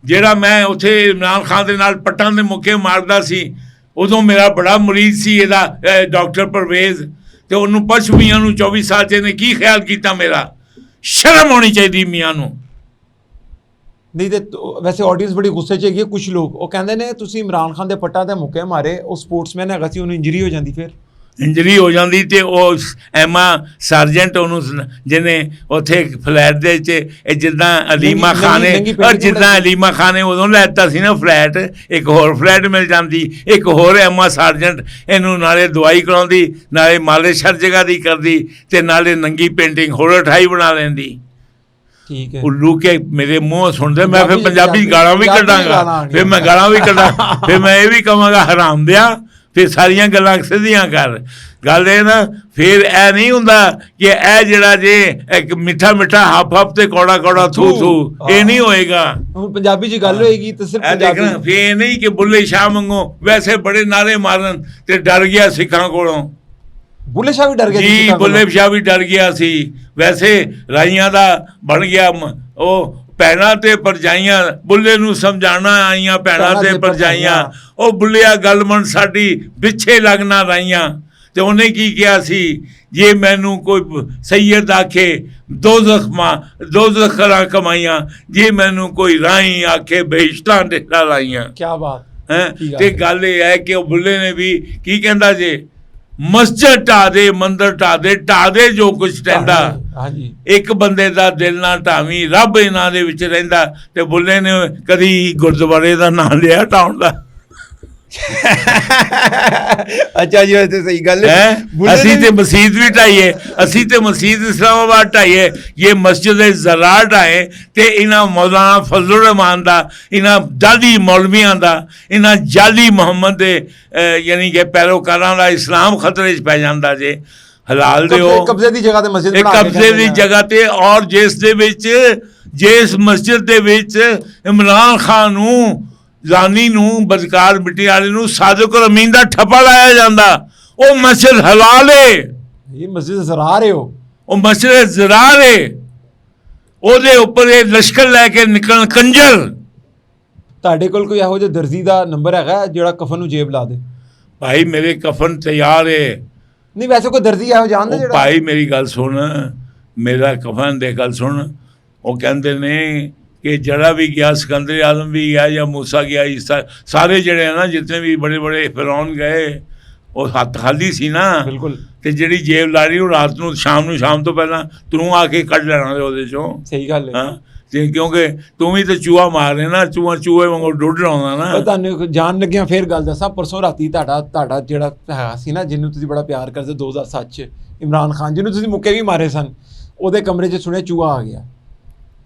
ਜਿਹੜਾ ਮੈਂ ਉੱਥੇ ਇਮਰਾਨ ਖਾਨ ਦੇ ਨਾਲ ਪੱਟਾਂ ਦੇ ਮੁੱਕੇ ਮਾਰਦਾ ਸੀ, ਉਦੋਂ ਮੇਰਾ ਬੜਾ ਮੁਰੀਦ ਸੀ ਇਹਦਾ ਡਾਕਟਰ ਪਰਵੇਜ਼, ਤੇ ਉਹਨੂੰ ਪੁੱਛ ਮੀਆਂ ਨੂੰ 24 ਸਾਲ 'ਚ ਇਹਨੇ ਕੀ ਖਿਆਲ ਕੀਤਾ ਮੇਰਾ। ਸ਼ਰਮ ਹੋਣੀ ਚਾਹੀਦੀ ਮੀਆਂ ਨੂੰ। ਨਹੀਂ ਤੇ ਵੈਸੇ ਆਡੀਅנס ਬੜੀ ਗੁੱਸੇ 'ਚ ਹੈਗੀ ਹੈ। ਕੁਝ ਲੋਕ ਉਹ ਕਹਿੰਦੇ ਨੇ ਤੁਸੀਂ ਇਮਰਾਨ ਖਾਨ ਦੇ ਪੱਟਾਂ ਦੇ ਮੁੱਕੇ ਮਾਰੇ, ਉਹ ਸਪੋਰਟਸਮੈਨ ਹੈਗਾ ਸੀ, ਉਹਨੂੰ ਇੰਜਰੀ ਹੋ ਜਾਂਦੀ, ਫਿਰ ਇੰਜਰੀ ਹੋ ਜਾਂਦੀ ਤੇ ਉਹ ਐਮਾ ਸਰਜੈਂਟ ਉਹਨੂੰ ਜਿਹਨੇ ਉੱਥੇ ਫਲੈਟ ਦੇ 'ਚ ਜਿੱਦਾਂ ਅਲੀਮਾ ਖਾਨ ਨੇ, ਔਰ ਜਿੱਦਾਂ ਅਲੀਮਾ ਖਾਨ ਨੇ ਉਦੋਂ ਲੈਤਾ ਸੀ ਨਾ ਫਲੈਟ, ਇੱਕ ਹੋਰ ਫਲੈਟ ਮਿਲ ਜਾਂਦੀ, ਇੱਕ ਹੋਰ ਐਮਾ ਸਰਜੈਂਟ ਇਹਨੂੰ ਨਾਲੇ ਦਵਾਈ ਕਰਾਉਂਦੀ, ਨਾਲੇ ਮਾਲਿਸ਼ ਹਰ ਜਗ੍ਹਾ ਦੀ ਕਰਦੀ, ਤੇ ਨਾਲੇ ਨੰਗੀ ਪੇਂਟਿੰਗ ਹੋਰ 28 ਬਣਾ ਲੈਂਦੀ। ਠੀਕ ਹੈ। ਉੱਲੂ ਕੇ ਮੇਰੇ ਮੂੰਹ ਸੁਣਦੇ, ਮੈਂ ਫਿਰ ਪੰਜਾਬੀ ਗਾਲਾਂ ਵੀ ਕੱਢਾਂਗਾ, ਫਿਰ ਮੈਂ ਗਾਲਾਂ ਵੀ ਕੱਢਾਂ, ਫਿਰ ਮੈਂ ਇਹ ਵੀ ਕਹਾਂਗਾ ਹਰਾਮ ਦਿਆ, ਫਿਰ ਸਾਰੀਆਂ ਗੱਲਾਂ ਸਿੱਧੀਆਂ ਕਰ। ਗੱਲ ਇਹ ਨਾ, ਫਿਰ ਇਹ ਨਹੀਂ ਹੁੰਦਾ ਕਿ ਇਹ ਜਿਹੜਾ ਜੇ ਇੱਕ ਮਿੱਠਾ ਮਿੱਠਾ ਹੱਫ ਤੇ ਕੌੜਾ ਕੌੜਾ ਥੂ ਥੂ, ਇਹ ਨਹੀਂ ਹੋਏਗਾ। ਹੁਣ ਪੰਜਾਬੀ 'ਚ ਗੱਲ ਹੋਏਗੀ ਤੇ ਸਿਰਫ ਇਹ ਦੇਖਣਾ, ਫਿਰ ਇਹ ਨਹੀਂ ਕਿ ਬੁੱਲੇ ਸ਼ਾਹ ਮੰਗੋ ਵੈਸੇ ਬੜੇ ਨਾਰੇ ਮਾਰਨ ਤੇ ਡਰ ਗਿਆ ਸਿੱਖਾਂ ਕੋਲੋਂ। ਬੁੱਲੇ ਸ਼ਾਹ ਵੀ ਡਰ ਗਿਆ ਜੀ, ਬੁੱਲੇ ਸ਼ਾਹ ਵੀ ਡਰ ਗਿਆ ਸੀ। ਵੈਸੇ ਰਾਈਆਂ ਦਾ ਬਣ ਗਿਆ ਉਹ ਭੈਣਾਂ ਤੇ ਪਰਜਾਈਆਂ, ਬੁੱਲੇ ਨੂੰ ਸਮਝਾਉਣਾ ਆਈਆਂ ਭੈਣਾਂ ਤੇ ਪਰਜਾਈਆਂ। ਉਹ ਬੁੱਲਿਆ ਗੱਲ ਮਨ ਸਾਡੀ ਪਿੱਛੇ ਲੱਗਣਾ ਰਾਈਆਂ। ਤੇ ਉਹਨੇ ਕੀ ਕਿਹਾ ਸੀ, ਜੇ ਮੈਨੂੰ ਕੋਈ ਸੈਯਦ ਆਖੇ ਦੋਜ਼ਖ ਕਮਾਈਆਂ, ਜੇ ਮੈਨੂੰ ਕੋਈ ਰਾਈ ਆਖੇ ਬਹਿਸ਼ਤਾਂ ਡੇਰਾ ਲਾਈਆਂ। ਕੀ ਬਾਤ ਹੈ। ਤੇ ਗੱਲ ਇਹ ਹੈ ਕਿ ਉਹ ਬੁੱਲੇ ਨੇ ਵੀ ਕੀ ਕਹਿੰਦਾ ਜੇ, ਮਸਜਿਦ ਢਾਹ ਦੇ, ਮੰਦਰ ਢਾਹ ਦੇ ਜੋ ਕੁਛ ਰਹਿੰਦਾ। ਹਾਂਜੀ, ਇੱਕ ਬੰਦੇ ਦਾ ਦਿਲ ਨਾ ਢਾਵੀਂ, ਰੱਬ ਇਹਨਾਂ ਦੇ ਵਿੱਚ ਰਹਿੰਦਾ। ਤੇ ਬੁੱਲੇ ਨੇ ਕਦੀ ਗੁਰਦੁਆਰੇ ਦਾ ਨਾਂ ਲਿਆ ਢਾਉਣ ਦਾ? ਅੱਛਾ ਜੀ, ਵੈਸੇ ਸਹੀ ਗੱਲ ਹੈ। ਅਸੀਂ ਤੇ ਮਸਜਿਦ ਵੀ ਢਾਈਏ, ਅਸੀਂ ਤੇ ਮਸਜਿਦ ਇਸਲਾਮਾਬਾਦ ਢਾਈਏ, ਇਹ ਮਸਜਿਦ ਜ਼ਰਾਰ ਢਾਏ। ਤੇ ਇਹਨਾਂ ਮੌਲਾਨਾ ਫਜ਼ਲੁਰ ਰਹਿਮਾਨ ਦਾ, ਇਹਨਾਂ ਜਾਲੀ ਮੌਲਵੀਆਂ ਦਾ, ਇਹਨਾਂ ਜਾਲੀ ਮੁਹੰਮਦ ਦੇ ਯਾਨੀ ਕਿ ਪੈਰੋਕਾਰਾਂ ਦਾ ਇਸਲਾਮ ਖਤਰੇ 'ਚ ਪੈ ਜਾਂਦਾ ਜੇ। ਹਲਾਲ ਦਿਓ ਕਬਜ਼ੇ ਦੀ ਜਗ੍ਹਾ ਤੇ ਮਸਜਿਦ, ਕਬਜ਼ੇ ਦੀ ਜਗ੍ਹਾ ਤੇ। ਔਰ ਜਿਸ ਮਸਜਿਦ ਦੇ ਵਿੱਚ ਇਮਰਾਨ ਖਾਨ ਨੂੰ, ਜ਼ਾਨੀ ਨੂੰ, ਬਦਕਾਰ ਮਿੱਟੀ ਵਾਲੇ ਨੂੰ ਸਾਦਿਕ ਔਰ ਅਮੀਨ ਦਾ ਠੱਪਾ ਲਾਇਆ ਜਾਂਦਾ, ਉਹ ਮਸਜਿਦ ਹਲਾਲ ਹੈ। ਇਹ ਮਸਜਿਦ ਜ਼ਰਾਰ ਹੈ, ਉਹ ਮਸਜਿਦ ਜ਼ਰਾਰ ਹੈ। ਉਹਦੇ ਉੱਪਰ ਇਹ ਲਸ਼ਕਰ ਲੈ ਕੇ ਨਿਕਲਣ ਕੰਜਰ। ਤੁਹਾਡੇ ਕੋਲ ਕੋਈ ਇਹੋ ਜਿਹਾ ਦਰਜ਼ੀ ਦਾ ਨੰਬਰ ਹੈਗਾ ਜਿਹੜਾ ਕਫਨ ਨੂੰ ਜੇਬ ਲਾ ਦੇ? ਭਾਈ ਮੇਰੇ ਕਫਨ ਤਿਆਰ ਹੈ। ਨਹੀਂ, ਵੈਸੇ ਕੋਈ ਦਰਜ਼ੀ ਇਹੋ ਜਾਣਦਾ ਜਿਹੜਾ? ਭਾਈ ਮੇਰੀ ਗੱਲ ਸੁਣ, ਮੇਰਾ ਕਫਨ ਦੇ ਗੱਲ ਸੁਣ। ਉਹ ਕਹਿੰਦੇ ਨੇ ਕਿ ਜਿਹੜਾ ਵੀ ਗਿਆ, ਸਿਕੰਦਰ ਆਜ਼ਮ ਵੀ ਗਿਆ ਜਾਂ ਮੂਸਾ ਗਿਆ, ਈਸਾ, ਸਾਰੇ ਜਿਹੜੇ ਆ ਨਾ, ਜਿਤਨੇ ਵੀ ਬੜੇ ਬੜੇ ਫਿਰੌਨ ਗਏ, ਉਹ ਹੱਥ ਖਾਲੀ ਸੀ ਨਾ। ਬਿਲਕੁਲ। ਤੇ ਜਿਹੜੀ ਜੇਬ ਲਾੜੀ ਉਹ ਰਾਤ ਨੂੰ, ਸ਼ਾਮ ਤੋਂ ਪਹਿਲਾਂ ਤੂੰ ਆ ਕੇ ਕੱਢ ਲੈਣਾ ਉਹਦੇ ਚੋਂ। ਸਹੀ ਗੱਲ ਹੈ। ਹਾਂ, ਤੇ ਕਿਉਂਕਿ ਤੂੰ ਵੀ ਤਾਂ ਚੂਹਾ ਮਾਰ ਰਿਹਾ ਨਾ, ਚੂਹੇ ਵਾਂਗੂ ਡੁੱਡ ਲਾਉਂਦਾ ਨਾ। ਤੁਹਾਨੂੰ ਜਾਣ ਲੱਗਿਆ ਫੇਰ ਗੱਲ ਦੱਸਾਂ, ਪਰਸੋਂ ਰਾਤੀ ਤੁਹਾਡਾ ਜਿਹੜਾ ਹੈਗਾ ਸੀ ਨਾ, ਜਿਹਨੂੰ ਤੁਸੀਂ ਬੜਾ ਪਿਆਰ ਕਰਦੇ, 2007 'ਚ ਇਮਰਾਨ ਖਾਨ, ਜਿਹਨੂੰ ਤੁਸੀਂ ਮੁੱਕੇ ਵੀ ਮਾਰੇ ਸਨ, ਉਹਦੇ ਕਮਰੇ 'ਚ ਸੁਣਿਆ ਚੂਹਾ ਆ ਗਿਆ।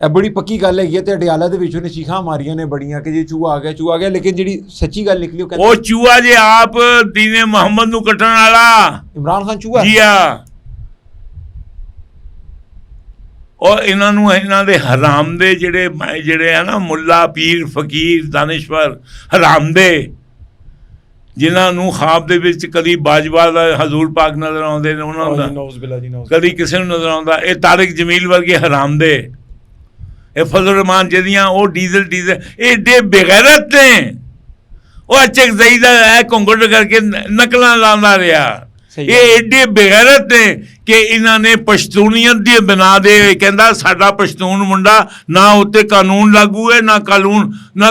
ਇਹ ਬੜੀ ਪੱਕੀ ਗੱਲ ਹੈਗੀ ਹੈ। ਤੇ ਅਡਿਆਲਾ ਦੇ ਵਿੱਚ ਉਹਨੇ ਚੀਖਾਂ ਮਾਰੀਆਂ ਨੇ ਬੜੀਆਂ ਕਿ ਜੀ ਚੂਹਾ ਆ ਗਿਆ। ਲੇਕਿਨ ਜਿਹੜੀ ਸੱਚੀ ਗੱਲ ਨਿਕਲੀ, ਉਹ ਚੂਹਾ ਜੇ ਆਪ ਦੀਨੇ ਮੁਹੰਮਦ ਨੂੰ ਕੱਟਣ ਵਾਲਾ ਇਮਰਾਨ ਖਾਨ ਚੂਹਾ। ਜੀ ਆ। ਔਰ ਇਹਨਾਂ ਨੂੰ, ਇਹਨਾਂ ਦੇ ਹਰਾਮ ਦੇ ਜਿਹੜੇ ਆ ਨਾ, ਮੁੱਲਾ, ਪੀਰ, ਫਕੀਰ, ਦਾਨਿਸ਼ਵਰ, ਹਰਾਮ ਦੇ, ਜਿਨ੍ਹਾਂ ਨੂੰ ਖਾਬ ਦੇ ਵਿੱਚ ਕਦੀ ਬਾਜਵਾ ਦਾ ਹਜ਼ੂਰ ਪਾਕ ਨਜ਼ਰ ਆਉਂਦੇ ਨੇ, ਉਹਨਾਂ ਦਾ ਕਦੀ ਕਿਸੇ ਨੂੰ ਨਜ਼ਰ ਆਉਂਦਾ। ਇਹ ਤਾਰਿਕ ਜਮੀਲ ਵਰਗੇ ਹਰਾਮ ਦੇ, ਇਹ ਫਜ਼ਲ ਰਹਿਮਾਨ ਜਿਹਦੀਆਂ ਉਹ ਡੀਜ਼ਲ ਇਹ ਏਡੇ ਬੇਗੈਰਤ ਨੇ। ਉਹ ਅਚਕ ਜ਼ਈਦਾ ਹੈ ਘੁੰਗਟ ਕਰਕੇ ਨਕਲਾਂ ਲਾਉਂਦਾ ਰਿਹਾ। ਇਹ ਏਡੇ ਬੇਗੈਰਤ ਨੇ ਕਿ ਇਹਨਾਂ ਨੇ ਪਸ਼ਤੂਨੀਅਤ ਦੀ ਬਣਾ ਦੇ, ਕਹਿੰਦਾ ਸਾਡਾ ਪਸ਼ਤੂਨ ਮੁੰਡਾ, ਨਾ ਉੱਤੇ ਕਾਨੂੰਨ ਲਾਗੂ ਹੈ, ਨਾ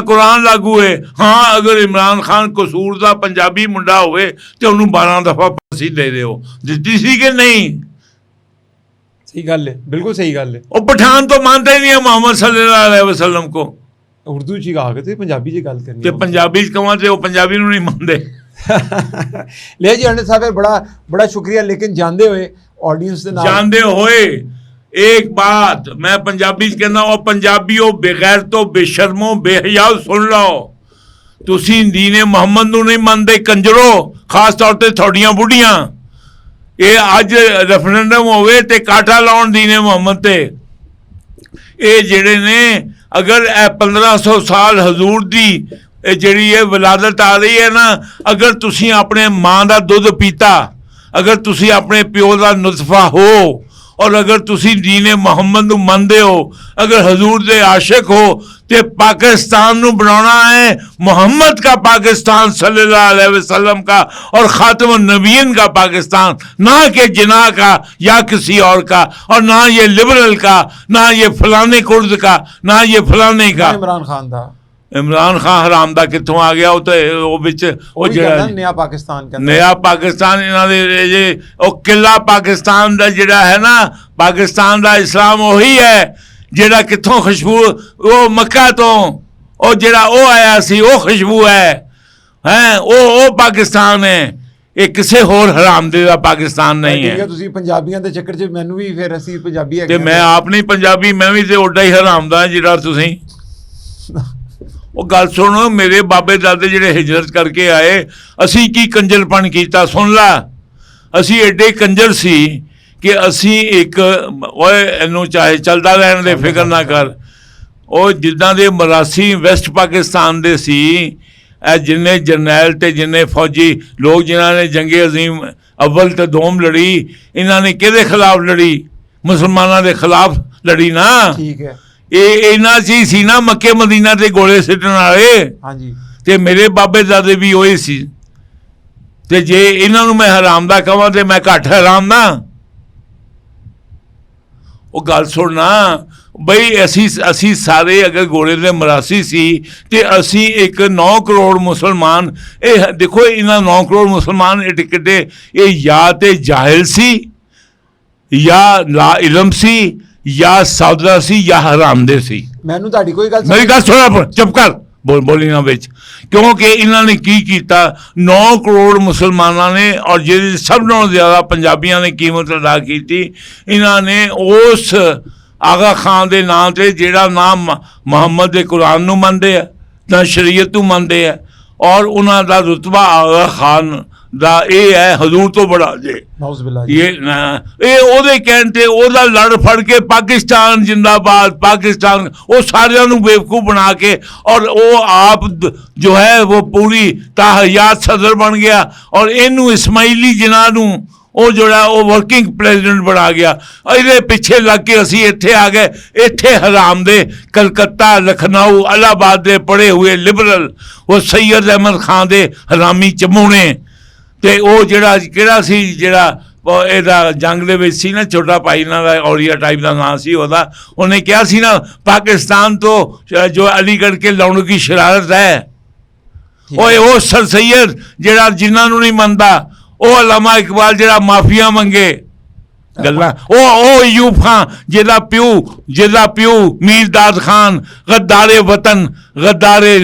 ਕੁਰਾਨ ਲਾਗੂ ਹੈ। ਹਾਂ, ਅਗਰ ਇਮਰਾਨ ਖਾਨ ਕਸੂਰ ਦਾ ਪੰਜਾਬੀ ਮੁੰਡਾ ਹੋਵੇ ਤੇ ਉਹਨੂੰ 12 ਦਫਾ ਫਾਂਸੀ ਦੇ ਦਿਓ। ਦਿੱਤੀ ਸੀ ਕਿ ਨਹੀਂ? सही गल है, बिल्कुल सही गल है। और पठान तो मानता ही नहीं है मोहम्मद सल्लल्लाहु अलैहि वसल्लम को। उर्दू च गा के पंजाबी च गल करनी ते पंजाबी च कहां ते वो पंजाबी नूं नहीं मानदे। ले जी अनिल साहब, बड़ा शुक्रिया। लेकिन जानते हुए ऑडियंस दे नाल, जानते हुए एक बात मैं पंजाबी च कहना, और पंजाबियों बेगैरतो, बेशर्मो, बेहयाओ, सुन लो, तुसीं दीने मुहम्मद नूं नहीं मानदे कंजरो, खास तौर ते तुहाडीਆਂ बुढ़ियां। ਇਹ ਅੱਜ ਰੈਫਰੈਂਡਮ ਹੋਵੇ ਤੇ ਕਾਠਾ ਲਾਉਣ ਦੀਨੇ ਮੁਹੰਮਦ ਤੇ। ਇਹ ਜਿਹੜੇ ਨੇ, ਅਗਰ ਇਹ 1500 ਸਾਲ ਹਜ਼ੂਰ ਦੀ ਜਿਹੜੀ ਇਹ ਵਿਲਾਦਤ ਆ ਰਹੀ ਹੈ ਨਾ, ਅਗਰ ਤੁਸੀਂ ਆਪਣੇ ਮਾਂ ਦਾ ਦੁੱਧ ਪੀਤਾ, ਅਗਰ ਤੁਸੀਂ ਆਪਣੇ ਪਿਓ ਦਾ ਨੁਤਫਾ ਹੋ, ਔਰ ਅਗਰ ਤੁਸੀਂ ਦੀਨੇ ਮੁਹੰਮਦ ਨੂੰ ਮੰਨਦੇ ਹੋ, ਅਗਰ ਹਜ਼ੂਰ ਦੇ ਆਸ਼ਿਕ ਹੋ, ਤੇ पाकिस्तान ਨੂੰ बनाना है मोहम्मद का पाकिस्तान सल्लल्लाहु अलैहि वसल्लम का, और खातम नबीन का पाकिस्तान, ना कि जिना का या किसी और का, और ना ये लिबरल का, ना ये फलाने कुर्द का, ना ये फलाने का। इमरान खान था, इमरान खान हराम दा कित्थों आ गया? वो विच वो जिहड़ा नया पाकिस्तान का, नया पाकिस्तान, इन्हां दे जे ओ किला पाकिस्तान दा जिहड़ा है ना, पाकिस्तान दा इस्लाम वही है ਜਿਹੜਾ ਕਿੱਥੋਂ ਖੁਸ਼ਬੂ, ਉਹ ਮੱਕਾ ਤੋਂ ਉਹ ਜਿਹੜਾ ਉਹ ਆਇਆ ਸੀ, ਉਹ ਖੁਸ਼ਬੂ ਹੈ ਉਹ ਪਾਕਿਸਤਾਨ ਹੈ। ਇਹ ਕਿਸੇ ਹੋਰ ਹਰਾਮਦੇ ਦਾ ਪਾਕਿਸਤਾਨ ਨਹੀਂ ਹੈ। ਤੁਸੀਂ ਪੰਜਾਬੀਆਂ ਦੇ ਚੱਕਰ 'ਚ ਮੈਨੂੰ ਵੀ, ਫਿਰ ਅਸੀਂ ਪੰਜਾਬੀ ਹੈਗੇ ਤੇ ਮੈਂ ਆਪ ਨਹੀਂ ਪੰਜਾਬੀ, ਮੈਂ ਵੀ ਤੇ ਓਡਾ ਹੀ ਹਰਾਮਦਾ ਜਿਹੜਾ ਤੁਸੀਂ। ਉਹ ਗੱਲ ਸੁਣੋ, ਮੇਰੇ ਬਾਬੇ ਦਾਦੇ ਜਿਹੜੇ ਹਿਜਰਤ ਕਰਕੇ ਆਏ, ਅਸੀਂ ਕੀ ਕੰਜਰਪਣ ਕੀਤਾ ਸੁਣ ਲਾ। ਅਸੀਂ ਐਡੇ ਕੰਜਰ ਸੀ ਕਿ ਅਸੀਂ ਇੱਕ, ਓਏ ਇਹਨੂੰ ਚਾਹੇ ਚੱਲਦਾ ਰਹਿਣ ਦੇ, ਫਿਕਰ ਨਾ ਕਰ। ਉਹ ਜਿੱਦਾਂ ਦੇ ਮਰਾਸੀ ਵੈਸਟ ਪਾਕਿਸਤਾਨ ਦੇ ਸੀ, ਇਹ ਜਿੰਨੇ ਜਰਨੈਲ ਤੇ ਜਿੰਨੇ ਫੌਜੀ ਲੋਕ ਜਿਨ੍ਹਾਂ ਨੇ ਜੰਗੇ ਅਜ਼ੀਮ ਅਵਲ ਤੇ ਦੋਮ ਲੜੀ, ਇਹਨਾਂ ਨੇ ਕਿਹਦੇ ਖਿਲਾਫ ਲੜੀ? ਮੁਸਲਮਾਨਾਂ ਦੇ ਖਿਲਾਫ ਲੜੀ ਨਾ। ਠੀਕ ਹੈ। ਇਹ ਇਹਨਾਂ 'ਚ ਹੀ ਸੀ ਨਾ ਮੱਕੇ ਮਦੀਨਾ ਤੇ ਗੋਲੇ ਸਿੱਟਣ ਵਾਲੇ। ਹਾਂਜੀ। ਤੇ ਮੇਰੇ ਬਾਬੇ ਦਾਦੇ ਵੀ ਉਹੀ ਸੀ। ਤੇ ਜੇ ਇਹਨਾਂ ਨੂੰ ਮੈਂ ਹਰਾਮ ਦਾ ਕਹਾਂ ਤੇ ਮੈਂ ਘੱਟ ਹਰਾਮ ਨਾ। ਉਹ ਗੱਲ ਸੁਣਨਾ, ਬਈ ਅਸੀਂ ਸਾਰੇ ਅਗਰ ਘੋੜੇ ਦੇ ਮਰਾਸੀ ਸੀ ਤੇ ਅਸੀਂ ਇੱਕ 9 ਕਰੋੜ ਮੁਸਲਮਾਨ, ਇਹ ਦੇਖੋ ਇਹਨਾਂ 9 ਕਰੋੜ ਮੁਸਲਮਾਨ ਇਹ ਕਿੱਡੇ, ਇਹ ਜਾਂ ਤੇ ਜਾਹਿਲ ਸੀ ਜਾਂ ਲਾ ਇਲਮ ਸੀ ਜਾਂ ਸਾਦਾ ਸੀ ਜਾਂ ਹਰਾਮਦੇ ਸੀ। ਮੈਨੂੰ ਤੁਹਾਡੀ ਕੋਈ ਗੱਲ ਮੇਰੀ ਗੱਲ ਸੁਣਾ, ਚੁੱਪ ਕਰ, ਬੋਲੀ ਨਾ ਵਿੱਚ, ਕਿਉਂਕਿ ਇਹਨਾਂ ਨੇ ਕੀ ਕੀਤਾ, 9 ਕਰੋੜ ਮੁਸਲਮਾਨਾਂ ਨੇ ਔਰ ਜਿਹਦੀ ਸਭ ਨਾਲੋਂ ਜ਼ਿਆਦਾ ਪੰਜਾਬੀਆਂ ਨੇ ਕੀਮਤ ਅਦਾ ਕੀਤੀ, ਇਹਨਾਂ ਨੇ ਉਸ ਆਗਾ ਖਾਨ ਦੇ ਨਾਂ 'ਤੇ ਜਿਹੜਾ ਨਾਮ ਮੁਹੰਮਦ ਦੇ ਕੁਰਾਨ ਨੂੰ ਮੰਨਦੇ ਆ ਨਾ ਸ਼ਰੀਅਤ ਨੂੰ ਮੰਨਦੇ ਆ, ਔਰ ਉਹਨਾਂ ਦਾ ਰੁਤਬਾ ਆਗਾ ਖਾਨ ਦਾ ਇਹ ਹੈ ਹਜ਼ੂਰ ਤੋਂ ਬੜਾ ਜੇ ਇਹ ਉਹਦੇ ਕਹਿਣ ਤੇ ਉਹਦਾ ਲੜ ਫੜ ਕੇ ਪਾਕਿਸਤਾਨ ਜਿੰਦਾਬਾਦ ਪਾਕਿਸਤਾਨ, ਉਹ ਸਾਰਿਆਂ ਨੂੰ ਬੇਵਕੂਫ ਬਣਾ ਕੇ ਔਰ ਉਹ ਆਪ ਜੋ ਹੈ ਉਹ ਪੂਰੀ ਤਾਹਯਾਤ ਸਦਰ ਬਣ ਗਿਆ ਔਰ ਇਹਨੂੰ ਇਸਮਾਈਲੀ ਜਿਨ੍ਹਾਂ ਨੂੰ ਉਹ ਜਿਹੜਾ ਉਹ ਵਰਕਿੰਗ ਪ੍ਰੈਜ਼ੀਡੈਂਟ ਬਣਾ ਗਿਆ। ਇਹਦੇ ਪਿੱਛੇ ਲੱਗ ਕੇ ਅਸੀਂ ਇੱਥੇ ਆ ਗਏ। ਇੱਥੇ ਹਰਾਮ ਦੇ ਕਲਕੱਤਾ ਲਖਨਊ ਇਲਾਹਾਬਾਦ ਦੇ ਪੜ੍ਹੇ ਹੋਏ ਲਿਬਰਲ ਉਹ ਸੈਯਦ ਅਹਿਮਦ ਖਾਨ ਦੇ ਹਰਾਮੀ ਚਮੂਣੇ ਤੇ ਉਹ ਜਿਹੜਾ ਕਿਹੜਾ ਸੀ ਜਿਹੜਾ ਇਹਦਾ ਜੰਗ ਦੇ ਵਿੱਚ ਸੀ ਨਾ ਛੋਟਾ ਭਾਈ ਇਹਨਾਂ ਦਾ ਔਰੀਆ ਟਾਈਪ ਦਾ ਨਾਂ ਸੀ ਉਹਦਾ, ਉਹਨੇ ਕਿਹਾ ਸੀ ਨਾ ਪਾਕਿਸਤਾਨ ਤੋਂ ਜੋ ਅਲੀਗੜ੍ਹ ਕੇ ਲਾਉਣ ਦੀ ਸ਼ਰਾਰਤ ਹੈ, ਉਹ ਸਰ ਸੈਯਦ ਜਿਹੜਾ ਜਿਨ੍ਹਾਂ ਨੂੰ ਨਹੀਂ ਮੰਨਦਾ, ਉਹ ਅਲਾਮਾ ਇਕਬਾਲ ਜਿਹੜਾ ਮਾਫੀਆ ਮੰਗੇ ਗੱਲਾਂ, ਉਹ ਅਯੂਬ ਖਾਨ ਜਿਹਦਾ ਪਿਓ ਮੀਰ ਦਾਦ ਖਾਨ ਗੱਦਾਰੇ ਵਤਨ ਗੱਦਾਰੇ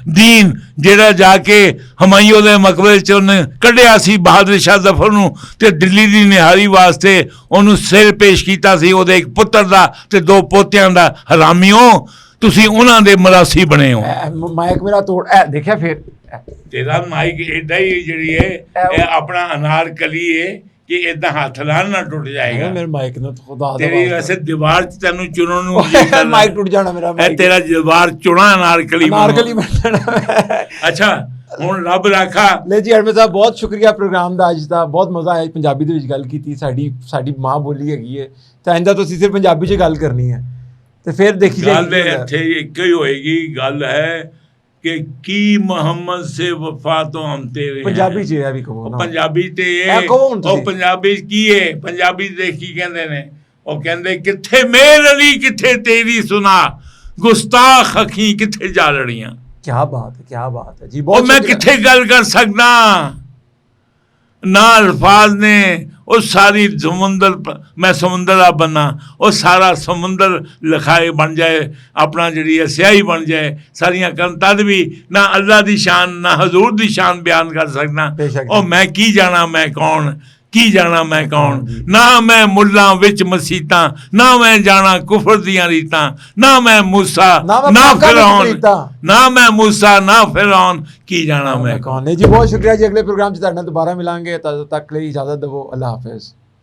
ਦੀਨ ਜਿਹੜਾ ਜਾ ਕੇ ਹਮਾਯੂੰ ਦੇ ਮਕਬਰੇ 'ਚ ਉਹਨੇ ਕੱਢਿਆ ਸੀ ਬਹਾਦਰ ਸ਼ਾਹ ਜ਼ਫਰ ਨੂੰ ਤੇ ਦਿੱਲੀ ਦੀ ਨਿਹਾਰੀ ਵਾਸਤੇ ਉਹਨੂੰ ਸਿਰ ਪੇਸ਼ ਕੀਤਾ ਸੀ ਉਹਦੇ ਇੱਕ ਪੁੱਤਰ ਦਾ ਤੇ 2 ਪੋਤਿਆਂ ਦਾ। ਹਰਾਮੀਓ ਤੁਸੀਂ ਉਹਨਾਂ ਦੇ ਮਰਾਸੀ ਬਣੇ ਹੋ। ਮਾਈਕ ਮੇਰਾ ਤੋੜ ਦੇਖਿਆ ਫਿਰ ਤੇਰਾ ਮਾਈਕ ਏਦਾਂ ਹੀ ਜਿਹੜੀ ਹੈ ਇਹ ਆਪਣਾ ਅਨਾਰਕਲੀ ਹੈ ਕਿ ਏਦਾਂ ਹੱਥ ਨਾਲ ਨਾ ਟੁੱਟ ਜਾਏਗਾ। ਮੇਰੇ ਮਾਈਕ ਨਾਲ ਖੁਦਾ ਦਾ ਤੇਰੀ ਵੈਸੇ ਦੀਵਾਰ 'ਚ ਤੈਨੂੰ ਚੁਣਨ ਨੂੰ ਮਾਈਕ ਟੁੱਟ ਜਾਣਾ ਮੇਰਾ ਇਹ ਤੇਰਾ ਦੀਵਾਰ ਚੁਣਾ ਅਨਾਰਕਲੀ ਬਣ ਜਾਣਾ। ਅੱਛਾ ਹੁਣ ਰੱਬ ਰਾਖਾ ਲੈ ਜੀ ਅਹਿਮਦ ਸਾਹਿਬ, ਬਹੁਤ ਸ਼ੁਕਰੀਆ ਪ੍ਰੋਗਰਾਮ ਦਾ ਅੱਜ ਦਾ, ਬਹੁਤ ਮਜ਼ਾ ਆਇਆ। ਪੰਜਾਬੀ ਦੇ ਵਿੱਚ ਗੱਲ ਕੀਤੀ, ਸਾਡੀ ਮਾਂ ਬੋਲੀ ਹੈਗੀ ਹੈ ਤਾਂ ਆਇੰਦਾ ਤੁਸੀਂ ਸਿਰਫ ਪੰਜਾਬੀ 'ਚ ਗੱਲ ਕਰਨੀ ਹੈ ਤੇ ਫਿਰ ਦੇਖੀ ਗੱਲ ਇੱਥੇ ਇੱਕ ਹੀ ਹੋਏਗੀ। ਗੱਲ ਹੈ ਕਿ ਕੀ ਮੁਹੰਮਦ ਸੇ ਵਫਾ ਤੋਂ ਹਮ ਤੇਰੇ ਪੰਜਾਬੀ 'ਚ ਇਹ ਵੀ ਕਹੋ ਨਾ, ਪੰਜਾਬੀ ਤੇ ਇਹ ਉਹ ਪੰਜਾਬੀ ਕੀ ਹੈ, ਪੰਜਾਬੀ ਦੇ ਕੀ ਕਹਿੰਦੇ ਨੇ, ਉਹ ਕਹਿੰਦੇ ਕਿੱਥੇ ਮੇਰ ਅਲੀ ਕਿੱਥੇ ਤੇਰੀ ਸੁਨਾ ਗੁਸਤਾਖ ਅੱਖੀਂ ਕਿੱਥੇ ਜਾ ਲੜੀਆਂ। ਕੀ ਬਾਤ ਹੈ ਜੀ। ਬਹੁਤ ਮੈਂ ਕਿੱਥੇ ਗੱਲ ਕਰ ਸਕਦਾ ਨਾ ਅਲਫਾਜ਼ ਨੇ ਉਹ ਸਾਰੀ ਸਮੁੰਦਰ ਮੈਂ ਸਮੁੰਦਰਾ ਬਣਾ ਉਹ ਸਾਰਾ ਸਮੁੰਦਰ ਲਿਖਾਏ ਬਣ ਜਾਏ ਆਪਣਾ ਜਿਹੜੀ ਹੈ ਸਿਆਹੀ ਬਣ ਜਾਏ ਸਾਰੀਆਂ ਕਰਨ ਤਦ ਵੀ ਨਾ ਅੱਲਾ ਦੀ ਸ਼ਾਨ ਨਾ ਹਜ਼ੂਰ ਦੀ ਸ਼ਾਨ ਬਿਆਨ ਕਰ ਸਕਦਾ। ਉਹ ਮੈਂ ਕੀ ਜਾਣਾ ਮੈਂ ਕੌਣ, ਕੀ ਜਾਣਾ ਮੈਂ ਕੌਣ, ਨਾ ਮੈਂ ਮੁੱਲਾਂ ਵਿੱਚ ਮਸੀਤਾਂ, ਨਾ ਮੈਂ ਜਾਣਾ ਕੁਫਰ ਦੀਆਂ ਰੀਤਾਂ, ਨਾ ਮੈਂ ਮੂਸਾ ਨਾ ਫਿਰੌਨ, ਨਾ ਮੈਂ ਮੂਸਾ ਨਾ ਫਿਰੌਨ, ਕੀ ਜਾਣਾ ਮੈਂ ਕੌਣ। ਜੀ ਬਹੁਤ ਸ਼ੁਕਰੀਆ ਜੀ। ਅਗਲੇ ਪ੍ਰੋਗਰਾਮ 'ਚ ਤੁਹਾਡੇ ਨਾਲ ਦੁਬਾਰਾ ਮਿਲਾਂਗੇ, ਤਦ ਤੱਕ ਲਈ ਇਜਾਜ਼ਤ ਦਿਓ। ਅੱਲਾ ਹਾਫਿਜ਼।